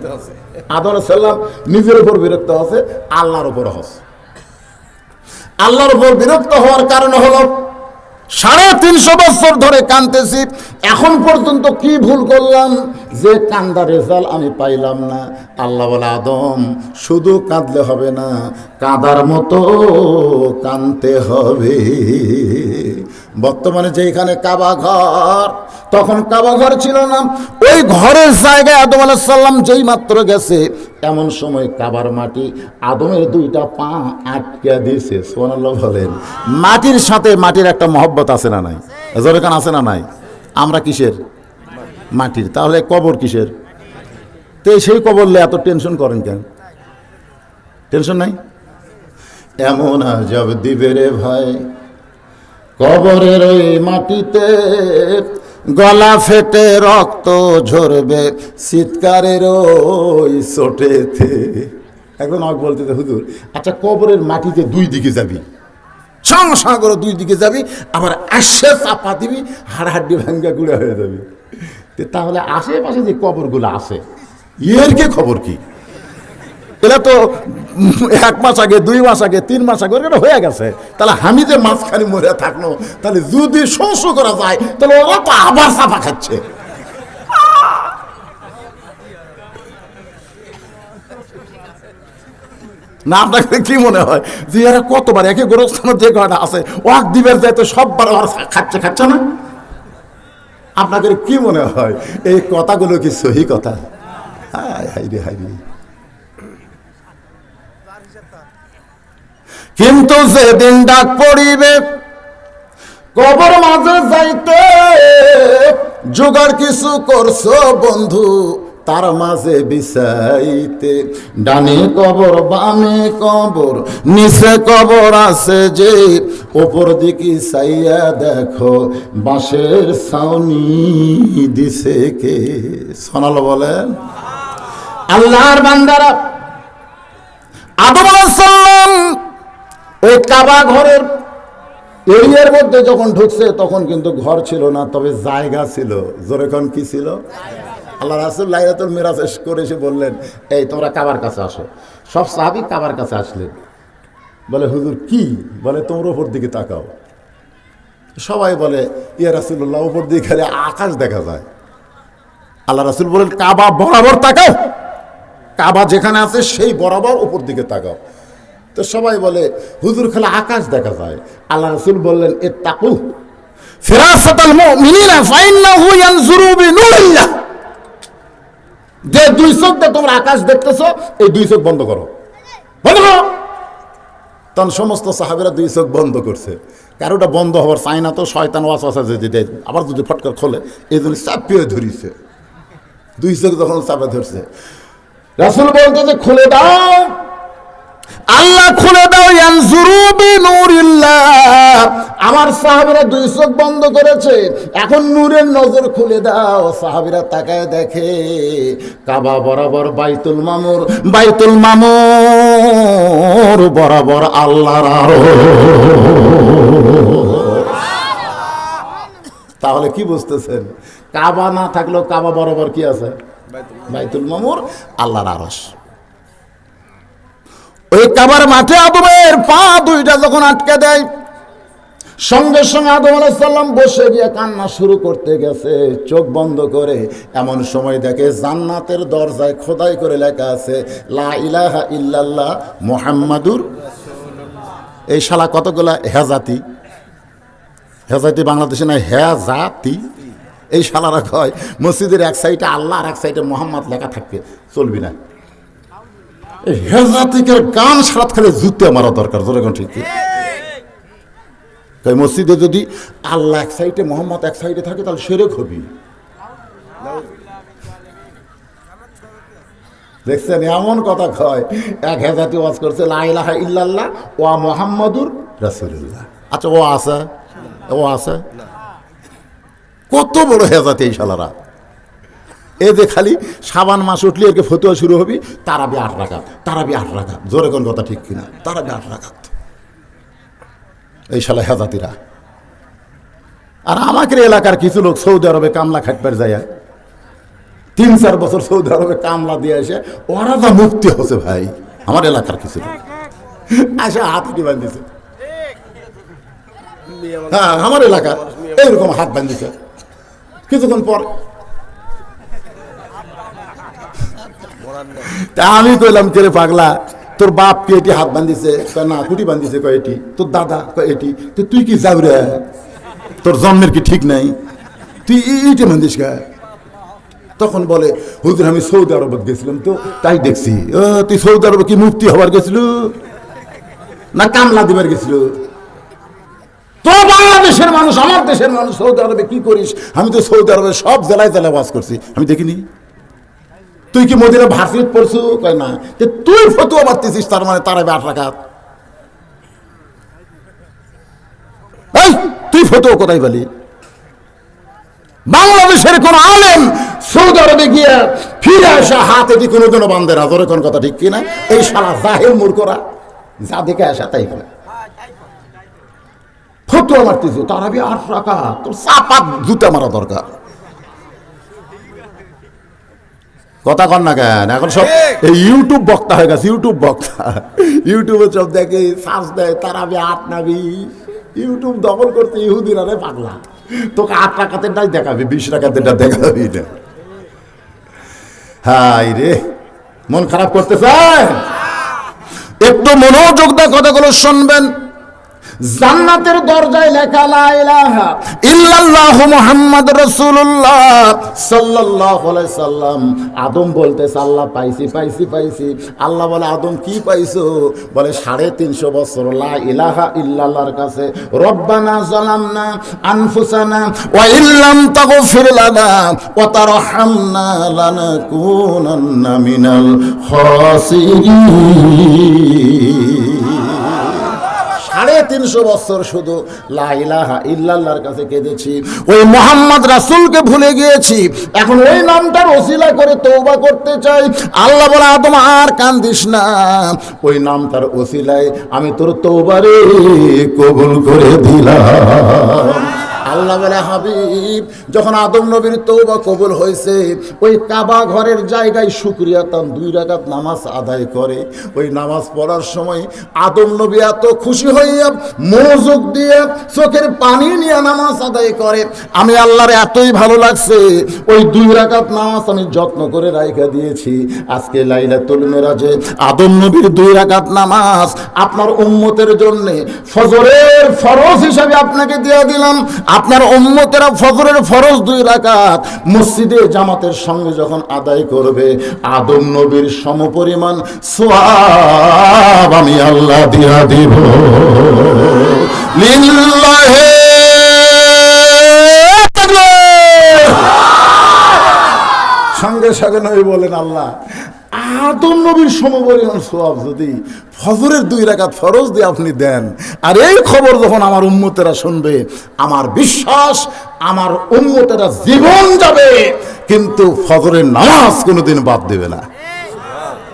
আদম আলাইহিস সালাম নিজের উপর বিরক্ত হচ্ছে, আল্লাহর উপর হচ্ছে। আল্লাহর উপর বিরক্ত হওয়ার কারণ হলো 350 বছর ধরে কাঁদতেছি, এখন পর্যন্ত কি ভুল করলাম যে কান্দার রেজাল্ট আমি পাইলাম না। আল্লাহ বলে, আদম শুধু কাঁদলে হবে না, কাঁদার মতো কাঁদতে হবে। বর্তমানে যেখানে কাবা ঘর, তখন কাবা ঘর ছিল না। ওই ঘরের জায়গায় আদম আলাইহিস সালাম যেই মাত্র গেছে, এমন সময় কাবার মাটি আদমের 2টা পা আটকে দিয়েছে। সুবহানাল্লাহ বলেন। মাটির সাথে মাটির একটা মহব্বত আছে না নাই? জোরেকান আছে না নাই? আমরা কিসের? মাটির। তাহলে কবর কিসের? তো সেই কবর নিয়ে এত টেনশন করেন কেন? টেনশন নাই? এমন আজব দিবে রে ভাই, কবরের ওই মাটিতে গলা ফেটে রক্ত ঝরবে চিৎকারের ওই চোটেতে। এখন আমাকে বলতেছে, হুজুর আচ্ছা কবরের মাটিতে 2 দিকে যাবি, সাগর 2 দিকে যাবি, আবার আসে চাপা দিবি, হাড়হাড্ডি ভাঙ্গা গুঁড়া হয়ে যাবি। তাহলে আশেপাশে যে কবরগুলো আছে এর কি খবর কি? এরা তো 1 মাস আগে, 2 মাস আগে, 3 মাস আগে এটা হয়ে গেছে। তাহলে আমি যে মাঝখানে মরে থাকলো, তাহলে যদি শস্য করা যায়, তাহলে ওরা তো আবার চাপা খাচ্ছে। না আপনাকে কি মনে হয় যে এরা কতবার একে গোরস্থানের যে ঘরটা আছে ওয়াক দিবের যায় তো সববার ওরা খাচ্ছে না? আপনাকে কি মনে হয় এই কথাগুলো কি সহি কথা? হায় হায় রে হায় রে। কিন্তু যেদিন ডাক পড়িবে কবর মাঝে যাইতে, জোগাড় কিছু করছো বন্ধু তার মাঝে বিছাইতে। ডানে কবর বামে কবর নিচে কবর আছে যে, ওপর দিকে চাইয়া দেখো বাঁশের ছাউনি দিছে কে। শোনালো বলেন আল্লাহর বান্দারা। আদম আলাইহিস সালাম ওই কাবা ঘরের এরিয়ার মধ্যে যখন ঢুকছে তখন কিন্তু ঘর ছিল না, তবে জায়গা ছিল। জোরে কোন কি ছিল? আল্লাহ রাসূল লাইলাতুল মিরাজ করে এসে বললেন, এই তোমরা কাবার কাছে আসো। সব সাহাবী কাবার কাছে আসলেন। বলে হুজুর কি? বলে তোমরা উপর দিকে তাকাও। সবাই বলে ইয়া রাসূলুল্লাহ উপর দিকে খালি আকাশ দেখা যায়। আল্লাহ রাসূল বলেন কাবা বরাবর তাকাও, কাবা যেখানে আছে সেই বরাবর উপর দিকে তাকাও। তো সবাই বলে হুজুর খালি আকাশ দেখা যায়। আল্লাহ রাসূল বললেন ইত্তাকু ফিরাসাতাল মুমিনিনা ফাইন্নাহু ইয়ানজুরু বিনুরিল্লাহ। যে দুই চোখ দিয়ে তোমরা আকাশ দেখতেছো, এই দুই চোখ বন্ধ করো, বন্ধ করো। তখন সমস্ত সাহাবীরা দুই চোখ বন্ধ করছে। কারোটা বন্ধ হওয়ার চাই না, তো শয়তান ওয়াসওয়াসা যে আবার যদি ফটকা খোলে এই জন্য চাপিয়ে ধরিছে। দুই চোখ যখন চাপে ধরছে, রাসূল বলতে যে খুলে দাও, আল্লাহ খুলে দাও। ইয়ানজুরু বিনুরিল্লাহ। আমার সাহাবীরা দুই চোখ বন্ধ করেছে, এখন নূরের নজর খুলে দাও। সাহাবীরা তাকায় দেখে কাবা বরাবর বাইতুল মামুর, বাইতুল মামুর বরাবর আল্লাহর আরশ। তাহলে কি বুঝতেছেন? কাবা না থাকলেও কাবা বরাবর কি আছে? বাইতুল মামুর, আল্লাহর আরশ। ওই কাবার মাঠে আদমের পা দুইটা যখন আটকে দেয়, সঙ্গে সঙ্গে আদম আলাইহিস সালাম বসে গিয়ে কান্না শুরু করতে গেছে চোখ বন্ধ করে। এমন সময় দেখে জান্নাতের দরজায় খোদাই করে লেখা আছে লা ইলাহা ইল্লাল্লাহ মুহাম্মাদুর রাসূলুল্লাহ। এই শালা কতগুলা হেজাতি, হেজাতি বাংলাদেশে না, হেজাতি। এই শালারা কয় মসজিদের এক সাইডে আল্লাহ আর এক সাইডে মোহাম্মদ লেখা থাকবে, চলবি না। হেজাতিকের গান সারাত খালি জুতে মারা দরকার। জোরে কোন ঠিক? তাই মসজিদে যদি আল্লাহ এক সাইডে মোহাম্মদ এক সাইডে থাকে তাহলে শিরক হবি। দেখছেন এমন কথা কয়। এক হেজাতি ওয়াজ করছে লা ইলাহা ইল্লাল্লাহ ওয়া মুহাম্মাদুর রাসূলুল্লাহ। আচ্ছা ও আছে, ও আছে? কত বড় হেজাতি এই শালারা। এই যে খালি সাবান মাস উঠলে একে ফতুয়া শুরু হবি, তারাবি 8 রাকাত, তারাবি 8 রাকাত। জোরে কোন কথা ঠিক কিনা? তারাবি 8 রাকাত। এই শালা হেজাতিরা। আর আমাদের এলাকার কিছু লোক সৌদি আরবে কামলা খাটবার যায়, 3-4 বছর সৌদি আরবে কামলা দিয়ে এসে ওরা যা মুক্তি হচ্ছে ভাই। আমার এলাকার কিছু লোক আসে হাতি বান্ধিছে, হ্যাঁ আমার এলাকার এইরকম হাত বান্ধিছে। কিছুক্ষণ পর তা আমি কইলাম কে রে পাগলা, তোর বাপ কি এটি হাত বান্ধিছে? না কুটি বান্ধিছে। কয় এটি তোর দাদা? কয় এটি। তো তুই কি যাবি রে? তোর জন্মের কি ঠিক নাই? তুই ইটে বান্ধিস কা? তখন বলে হুজুর আমি সৌদি আরব গেছিলাম তো তাই দেখছি। তুই সৌদি আরবে কি মুফতি হবার গেছিল না কামলা দিবার গেছিল? তো বাংলাদেশের মানুষ, আমার দেশের মানুষ সৌদি আরবে কি করিস? আমি তো সৌদি আরবে সব জেলায় জেলায় ওয়াজ করছি, আমি দেখিনি। তুই কি মদিনা ভার্সিটি পড়ছু? কয় না। তুই ফতুয়া মারতেছিস, তার মানে তারাবি 8 রাকাত। এই তুই ফতুয়া কোথায় বলি? বাংলাদেশের কোন আলেম সৌদি আরবে গিয়ে ফিরে আসা হাতে দি কোনোদিনও বান্ধে না। তোর কোন কথা ঠিক কিনা? এই শালা জাহেল মূর্খরা যা দেখে আসা তাই করে ফতুয়া মারতেছে। তারাবি 8 রাকাত, তোর চাপাত জুতা মারা দরকার। কথা কন না কেন? এখন সব এই ইউটিউব বক্তা হয়ে গেছে, ইউটিউব বক্তা। ইউটিউবে সব দেখে সার্চ দেয় তারাবি 8 না 20। ইউটিউব দখল করতে ইহুদিরা রে পাগলা। তোকে 8 রাকাতের ডাই দেখাবি, 20 রাকাতের ডাই দেখাবি না। হাই রে, মন খারাপ করতে চায়? একটু মনোযোগ দিয়ে কথাগুলো শুনবেন। জান্নাতের দরজায় লেখা লা ইলাহা ইল্লাল্লাহ মুহাম্মাদুর রাসূলুল্লাহ সাল্লাল্লাহু আলাইহি সাল্লাম। আদম বলতেছে আল্লাহ পাইছি পাইছি পাইছি। আল্লাহ বলে আদম কি পাইছো? বলে 350 বছর লা ইলাহা ইল্লাল্লাহর কাছে। রব্বানা যালামনা আনফুসানা ওয়া ইল্লাম তাগফির লানা ওয়া তারহামনা লানাকুনান্না মিনাল খাসিরিন। 350 বছর শুধু লা ইলাহা ইল্লাল্লাহর কাছে কেঁদেছি, ওই মুহাম্মদ রাসূলকে ভুলে গিয়েছি। এখন ওই নামটার ওসিলা করে তওবা করতে চাই। আল্লাহ বলে আদম আর কান্দিস না, ওই নামটার ওসিলায় আমি তোর তওবারে কবুল করে দিলাম। আল্লাহ বলে হাবিব যখন আদম নবীর তওবা কবুল হয়েছে, ওই কাবা ঘরের জায়গায় শুকরিয়া তান 2 রাকাত নামাজ আদায় করে। ওই নামাজ পড়ার সময় আদম নবী এত খুশি হইয়া মনোযোগ দিয়ে চোখের পানি নিয়ে নামাজ আদায় করে। আমি আল্লাহর এতই ভালো লাগছে, ওই 2 রাকাত নামাজ আমি যত্ন করে রাইখা দিয়েছি। আজকে লাইলাতুল মিরাজে আদম নবীর 2 রাকাত নামাজ আপনার উম্মতের জন্য ফজরের ফরজ হিসাবে আপনাকে দিয়ে দিলাম। আপনার উম্মতেরা ফজরের ফরজ 2 রাকাত মসজিদে জামাতের সঙ্গে যখন আদায় করবে, আদম নবীর সমপরিমাণ সওয়াব আমি আল্লাহ দিয়া দিব। লিল্লাহি সঙ্গে সঙ্গে নবী বলেন আল্লাহ আদম নবীর সমপরিমাণ সওয়াব যদি ফজরের 2 রাকাত ফরজ দিয়ে আপনি দেন, আর এই খবর যখন আমার উম্মতেরা শুনবে, আমার বিশ্বাস আমার উম্মতেরা জীবন যাবে কিন্তু ফজরের নামাজ কোনোদিন বাদ দেবে না।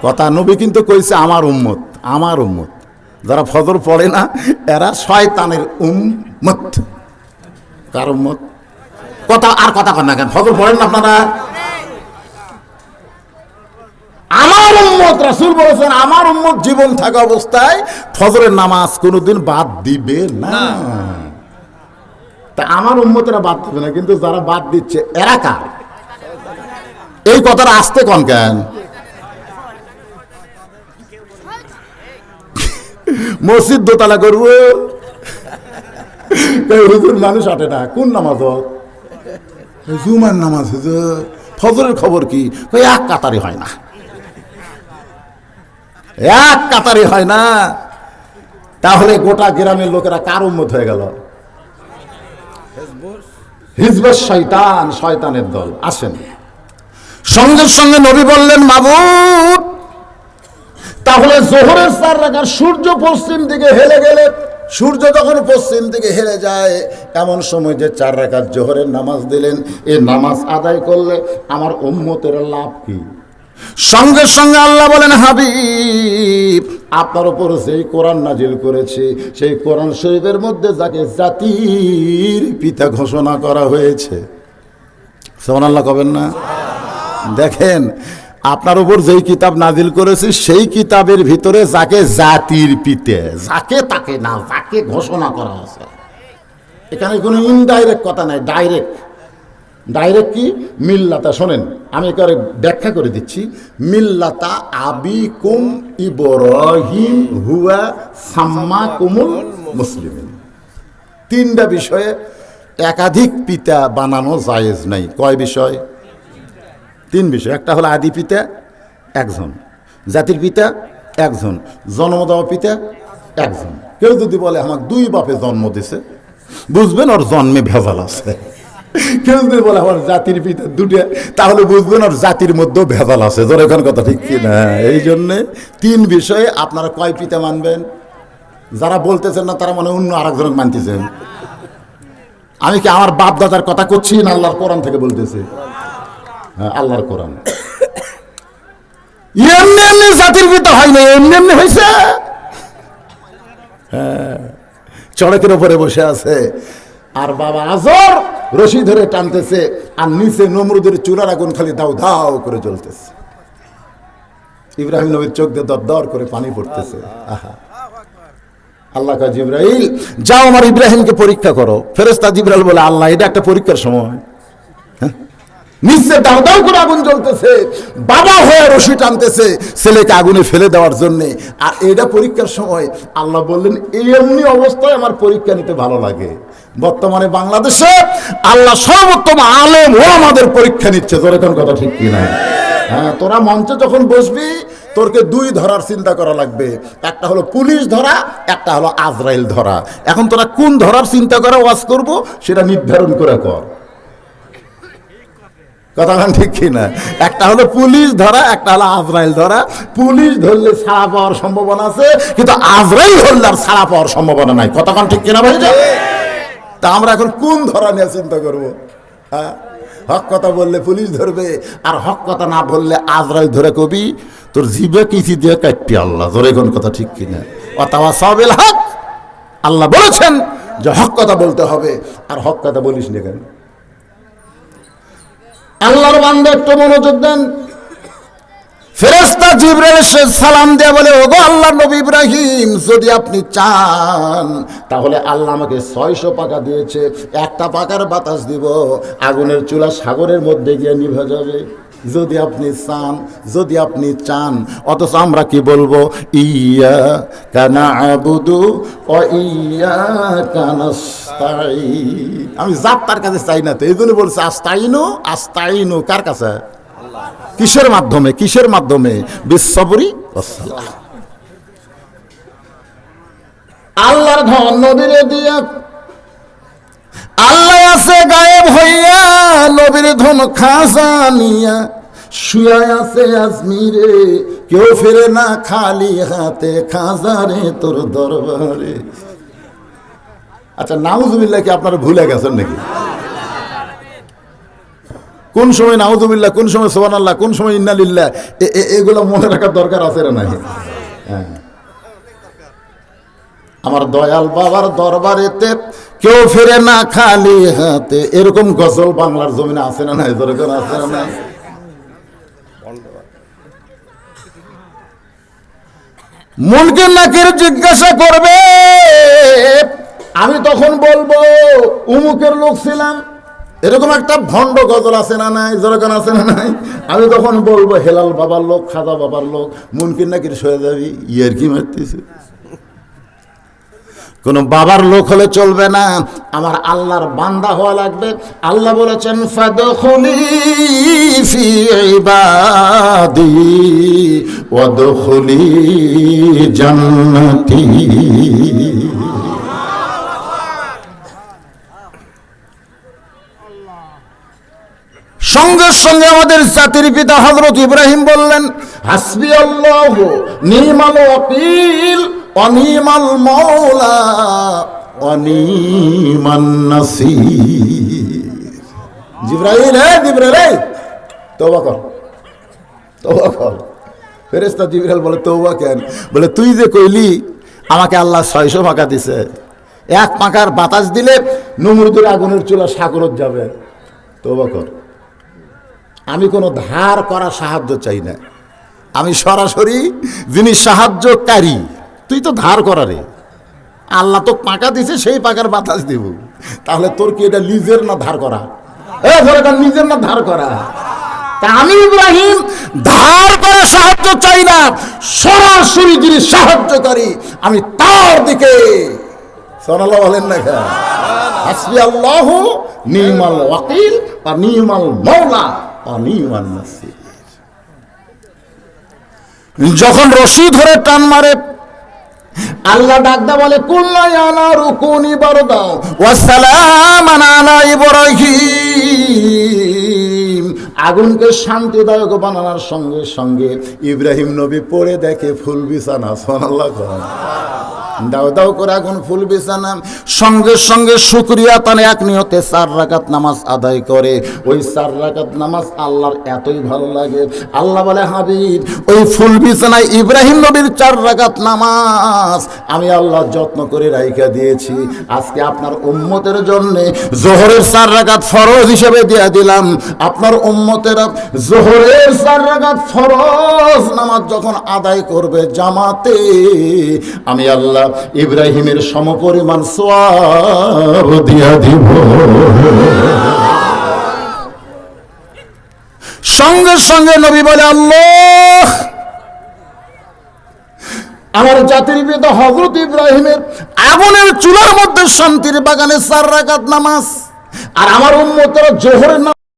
কথা নবী কিন্তু কইছে আমার উম্মত, আমার উম্মত যারা ফজর পড়ে না এরা শয়তানের উম্মত। কার উম্মত? কথা আর কথা কন না কেন? ফজর পড়েন না আপনারা? আমার উম্মত, রাসূল বলেছেন আমার উম্মত জীবন থাকা অবস্থায় ফজরের নামাজ কোনোদিন বাদ দিবে না। তা আমার উম্মতেরা বাদ দিবে না, কিন্তু যারা বাদ দিচ্ছে এরা কার? এই কথাটা আসতে কন কেন? মসজিদ দোতলা করবো, হুজুর মানুষ আটে না। কোন নামাজ? জুমার নামাজ। ফজরের খবর কি? এক কাতারি হয় না, এক কাতারি হয় না। তাহলে গোটা গ্রামের লোকেরা কার উম্মত হয়ে গেল? হিজবুশ শয়তান, শয়তানের দল। আসেন, সঙ্গে সঙ্গে নবী বললেন মাবুদ তাহলে জোহরের 4 রাকাত সূর্য পশ্চিম দিকে হেলে গেলে, সূর্য যখন পশ্চিম দিকে হেলে যায় এমন সময় যে 4 রাকাত জোহরের নামাজ দিলেন, এই নামাজ আদায় করলে আমার উম্মতের লাভ কি? সঙ্গে সঙ্গে আল্লাহ বলেন হাবিব আপনার উপর যেই কোরআন নাজিল করেছে সেই কোরআন শরীফের মধ্যে যাকে জাতির পিতা ঘোষণা করা হয়েছে, সুবহানাল্লাহ কবেন না? দেখেন আপনার উপর যেই কিতাব নাজিল করেছে সেই কিতাবের ভিতরে যাকে জাতির পিতা, যাকে তাকে না, যাকে ঘোষণা করা হয়েছে। এখানে কোনো ইনডাইরেক্ট কথা নাই, ডাইরেক্ট। ডাইরেক্ট কি? মিল্লাতা। শোনেন আমি একেবারে ব্যাখ্যা করে দিচ্ছি। মিল্লাতা আবিকুম ইব্রাহিম হুয়া সাম্মাকুমুল মুসলিমিন। 3টা বিষয়ে একাধিক পিতা বানানো জায়েজ নাই। কয় বিষয়? 3 বিষয়। একটা হলো আদি পিতা একজন, জাতির পিতা একজন, জন্ম দেওয়া পিতা একজন। কেউ যদি বলে আমাকে 2 বাপে জন্ম দিছে, বুঝবেন ওর জন্মে ভেজাল আছে। কেউ যদি বলে আমার জাতির পিতা 2টা, তাহলে বুঝবেন ওর জাতির মধ্যেও ভেজাল আছে। যখন কথা ঠিক কিনা? এই জন্যে 3 বিষয়ে আপনারা কয় পিতা মানবেন? যারা বলতেছেন না তারা মানে অন্য আরেকজনকে মানতেছেন। আমি কি আমার বাপ দাদার কথা করছি না আল্লাহর কোরআন থেকে বলতেছি? হ্যাঁ, আল্লাহর কোরআন। এমনি এমনি জাতির পিতা হয় না, এমনি এমনি হয়েছে। হ্যাঁ, চড়কের উপরে বসে আছে আর বাবা আজর রশি ধরে টানতেছে, আর নিচে নমরুদের চুলার আগুন খালি দাও দাও করে জ্বলতেছে। ইব্রাহিম নবীর চোখ দিয়ে দর দর করে পানি পড়তেছে। আহা, আল্লাহ কয় জিবরাইল যাও আমার ইব্রাহিমকে পরীক্ষা করো। ফেরেশতা জিবরাইল বলে আল্লাহ এটা একটা পরীক্ষার সময়? নিচে দাও দাও করে আগুন জ্বলতেছে, বাবা হয়ে রশি টানতেছে ছেলেকে আগুনে ফেলে দেওয়ার জন্য। আর এটা পরীক্ষার সময় আল্লাহ বললেন এমনি অবস্থায় আমার পরীক্ষা নিতে ভালো লাগে। বর্তমানে বাংলাদেশে আল্লাহ সর্বোত্তম আলেম ও আমাদের পরীক্ষা নিচ্ছে। তোর এখন কথা ঠিক কিনা? হ্যাঁ, তোরা মঞ্চে যখন বসবি তোরকে দুই ধরার চিন্তা করা লাগবে, একটা হলো পুলিশ ধরা, একটা হলো আজরাইল ধরা। এখন তোরা কোন ধরার চিন্তা করে ওয়াজ করব সেটা নির্ধারণ করে কর। কথা ঠিক কিনা? একটা হলো পুলিশ ধরা, একটা হলো আজরাইল ধরা। পুলিশ ধরলে ছাড়া পাওয়ার সম্ভাবনা আছে, কিন্তু আজরাইল ধরলে আর ছাড়া পাওয়ার সম্ভাবনা নাই। কথা ঠিক কিনা ভাই? তা আমরা এখন কোন ধরা নিয়ে চিন্তা করবো? হ্যাঁ, হক কথা বললে পুলিশ ধরবে, আর হক কথা না বললে আজরাইল ধরে কবি তোর জিবে কিছি দিয়ে কাটতি আল্লাহ। ধরে কোন কথা ঠিক কিনা? ওয়াতাওয়াসাবিল হক, আল্লাহ বলেছেন যে হক কথা বলতে হবে, আর হক কথা বলিস না কেন? আল্লাহর বান্দা একটু মনোযোগ দেন। ফেরেশতা জিবরাইল সালাম দিয়ে বলে, ওগো আল্লাহর নবী ইব্রাহিম, যদি আপনি চান তাহলে আল্লাহ আমাকে 600 পাকা দিয়েছে, একটা পাকার বাতাস দিব, আগুনের চুলা সাগরের মধ্যে গিয়ে নিভে যাবে। যদি আপনি চান, যদি আপনি চান। অথচ আমরা কি বলবো? ইয়্যাকা না'বুদু ওয়া ইয়্যাকা নাস্তাঈন। আমি জাত তার কাছে চাই না, তো এই জন্য বলছে আস্তাইনু আস্তাইনু। কার কাছে? কিসের মাধ্যমে? কিসের মাধ্যমে? বিসসবরি ওয়াসসালাহ। আল্লাহর ধন নবীরে দিয়া, আল্লাহ আছে গায়েব হইয়া, নবীর ধন খাজা নিয়া, শুয়া আছে আজমিরে, কেউ ফিরে না খালি হাতে, খাজারে তোর দরবারে। আচ্ছা, নাউজুবিল্লাহ কি আপনারা ভুলে গেছেন নাকি? কোন সময় নাউজুবিল্লাহ, কোন সময় সুবহানাল্লাহ, কোন সময় ইন্নালিল্লাহ, এগুলো মনে রাখার দরকার আছে না নাই? হ্যাঁ, আমার দয়াল বাবার দরবারেতে কেউ ফিরে না খালি হাতে, এরকম গজল বাংলার জমিনে আছে না নাই? দরকার আছে না নাই? মুনকির নাকির জিজ্ঞাসা করবে, আমি তখন বলবো উমুকের লোক ছিলাম। এরকম একটা ভণ্ড গজল আছে না নাই? যেরকম আছে না নাই? আমি তখন বলবো হেলাল বাবার লোক, খাজা বাবার লোক। মুনকির নাকির সয়ে যাবি, ইয়ের কি মারতেছে? কোন বাবার লোক হলে চলবে না, আমার আল্লাহর বান্দা হওয়া লাগবে। আল্লাহ বলেছেন ফাদখুলি ফি ইবাদি ওয়াদখুলি জান্নাতি। সঙ্গে সঙ্গে আমাদের জাতির পিতা হযরত ইব্রাহিম বললেন, হাসবি আল্লাহু নি'মাল ওয়াকিল ওয়া নি'মাল মাওলা ওয়া নি'মান নাসীর। জিবরাইল, হে জিবরাইল, তওবা কর, তওবা কর। ফেরেশতা জিবরাইল বলে, তওবা কেন? বলে, তুই যে কইলি আমাকে আল্লাহ 600 পাকা দিছে, এক পাকার বাতাস দিলে নমরুদের আগুনের চুলা সাগরত যাবে। তওবা কর। আমি কোনো ধার করা সাহায্য চাই না, আমি সরাসরি যিনি সাহায্যকারী। তুই তো ধার করা রে, আল্লাহ তো পাকা দিছে, সেই পাকার বাতাস দিব। তাহলে তোর কি এটা লিজের না ধার করা? নিজের না ধার করা? তা আমি ইব্রাহিম ধার করে সাহায্য চাই না, সরাসরি যিনি সাহায্যকারী আমি তার দিকে। সুবহানাল্লাহ বলেন না? হাসবি আল্লাহু নি'মাল ওয়াকিল ওয়া নি'মাল মাওলা ওয়া নি'মান নাসীর। যখন রশি ধরে টান মারে, আল্লাহ ডাকদা বলে, কুল্লা ইয়া নারু কুনি বারদাও ওয়া সালামান আলা ইব্রাহিম। আগুনকে শান্তিদায়ক বানানোর সঙ্গে সঙ্গে ইব্রাহিম নবী পড়ে দেখে ফুল বিছানা। সুবহানাল্লাহ। দাও দাও করে আগুন ফুল বিছানা। সঙ্গে সঙ্গে শুকরিয়া তানে এক নিয়তে 4 রাকাত নামাজ আদায় করে। ওই 4 রাকাত নামাজ আল্লাহর এতই ভালো লাগে, আল্লাহ বলে, হাবিব ওই ফুল বিছানায় ইব্রাহিম নবীর 4 রাকাত নামাজ আমি আল্লাহ যত্ন করে রাইখা দিয়েছি। আজকে আপনার উম্মতের জন্য জোহরের 4 রাকাত ফরজ হিসেবে দিয়ে দিলাম। আপনার উম্মতেরা জোহরের 4 রাকাত ফরজ নামাজ যখন আদায় করবে জামাতে, আমি আল্লাহ ইব্রাহিমের সমপরিমাণ সওয়াব দিয়া দিব। সঙ্গে সঙ্গে নবী বলে, আল্লাহ, আমার জাতির পিতা হযরত ইব্রাহিমের আগুনের চুলার মধ্যে শান্তির বাগানে 4 রাকাত নামাজ, আর আমার উম্মতেরা জোহরের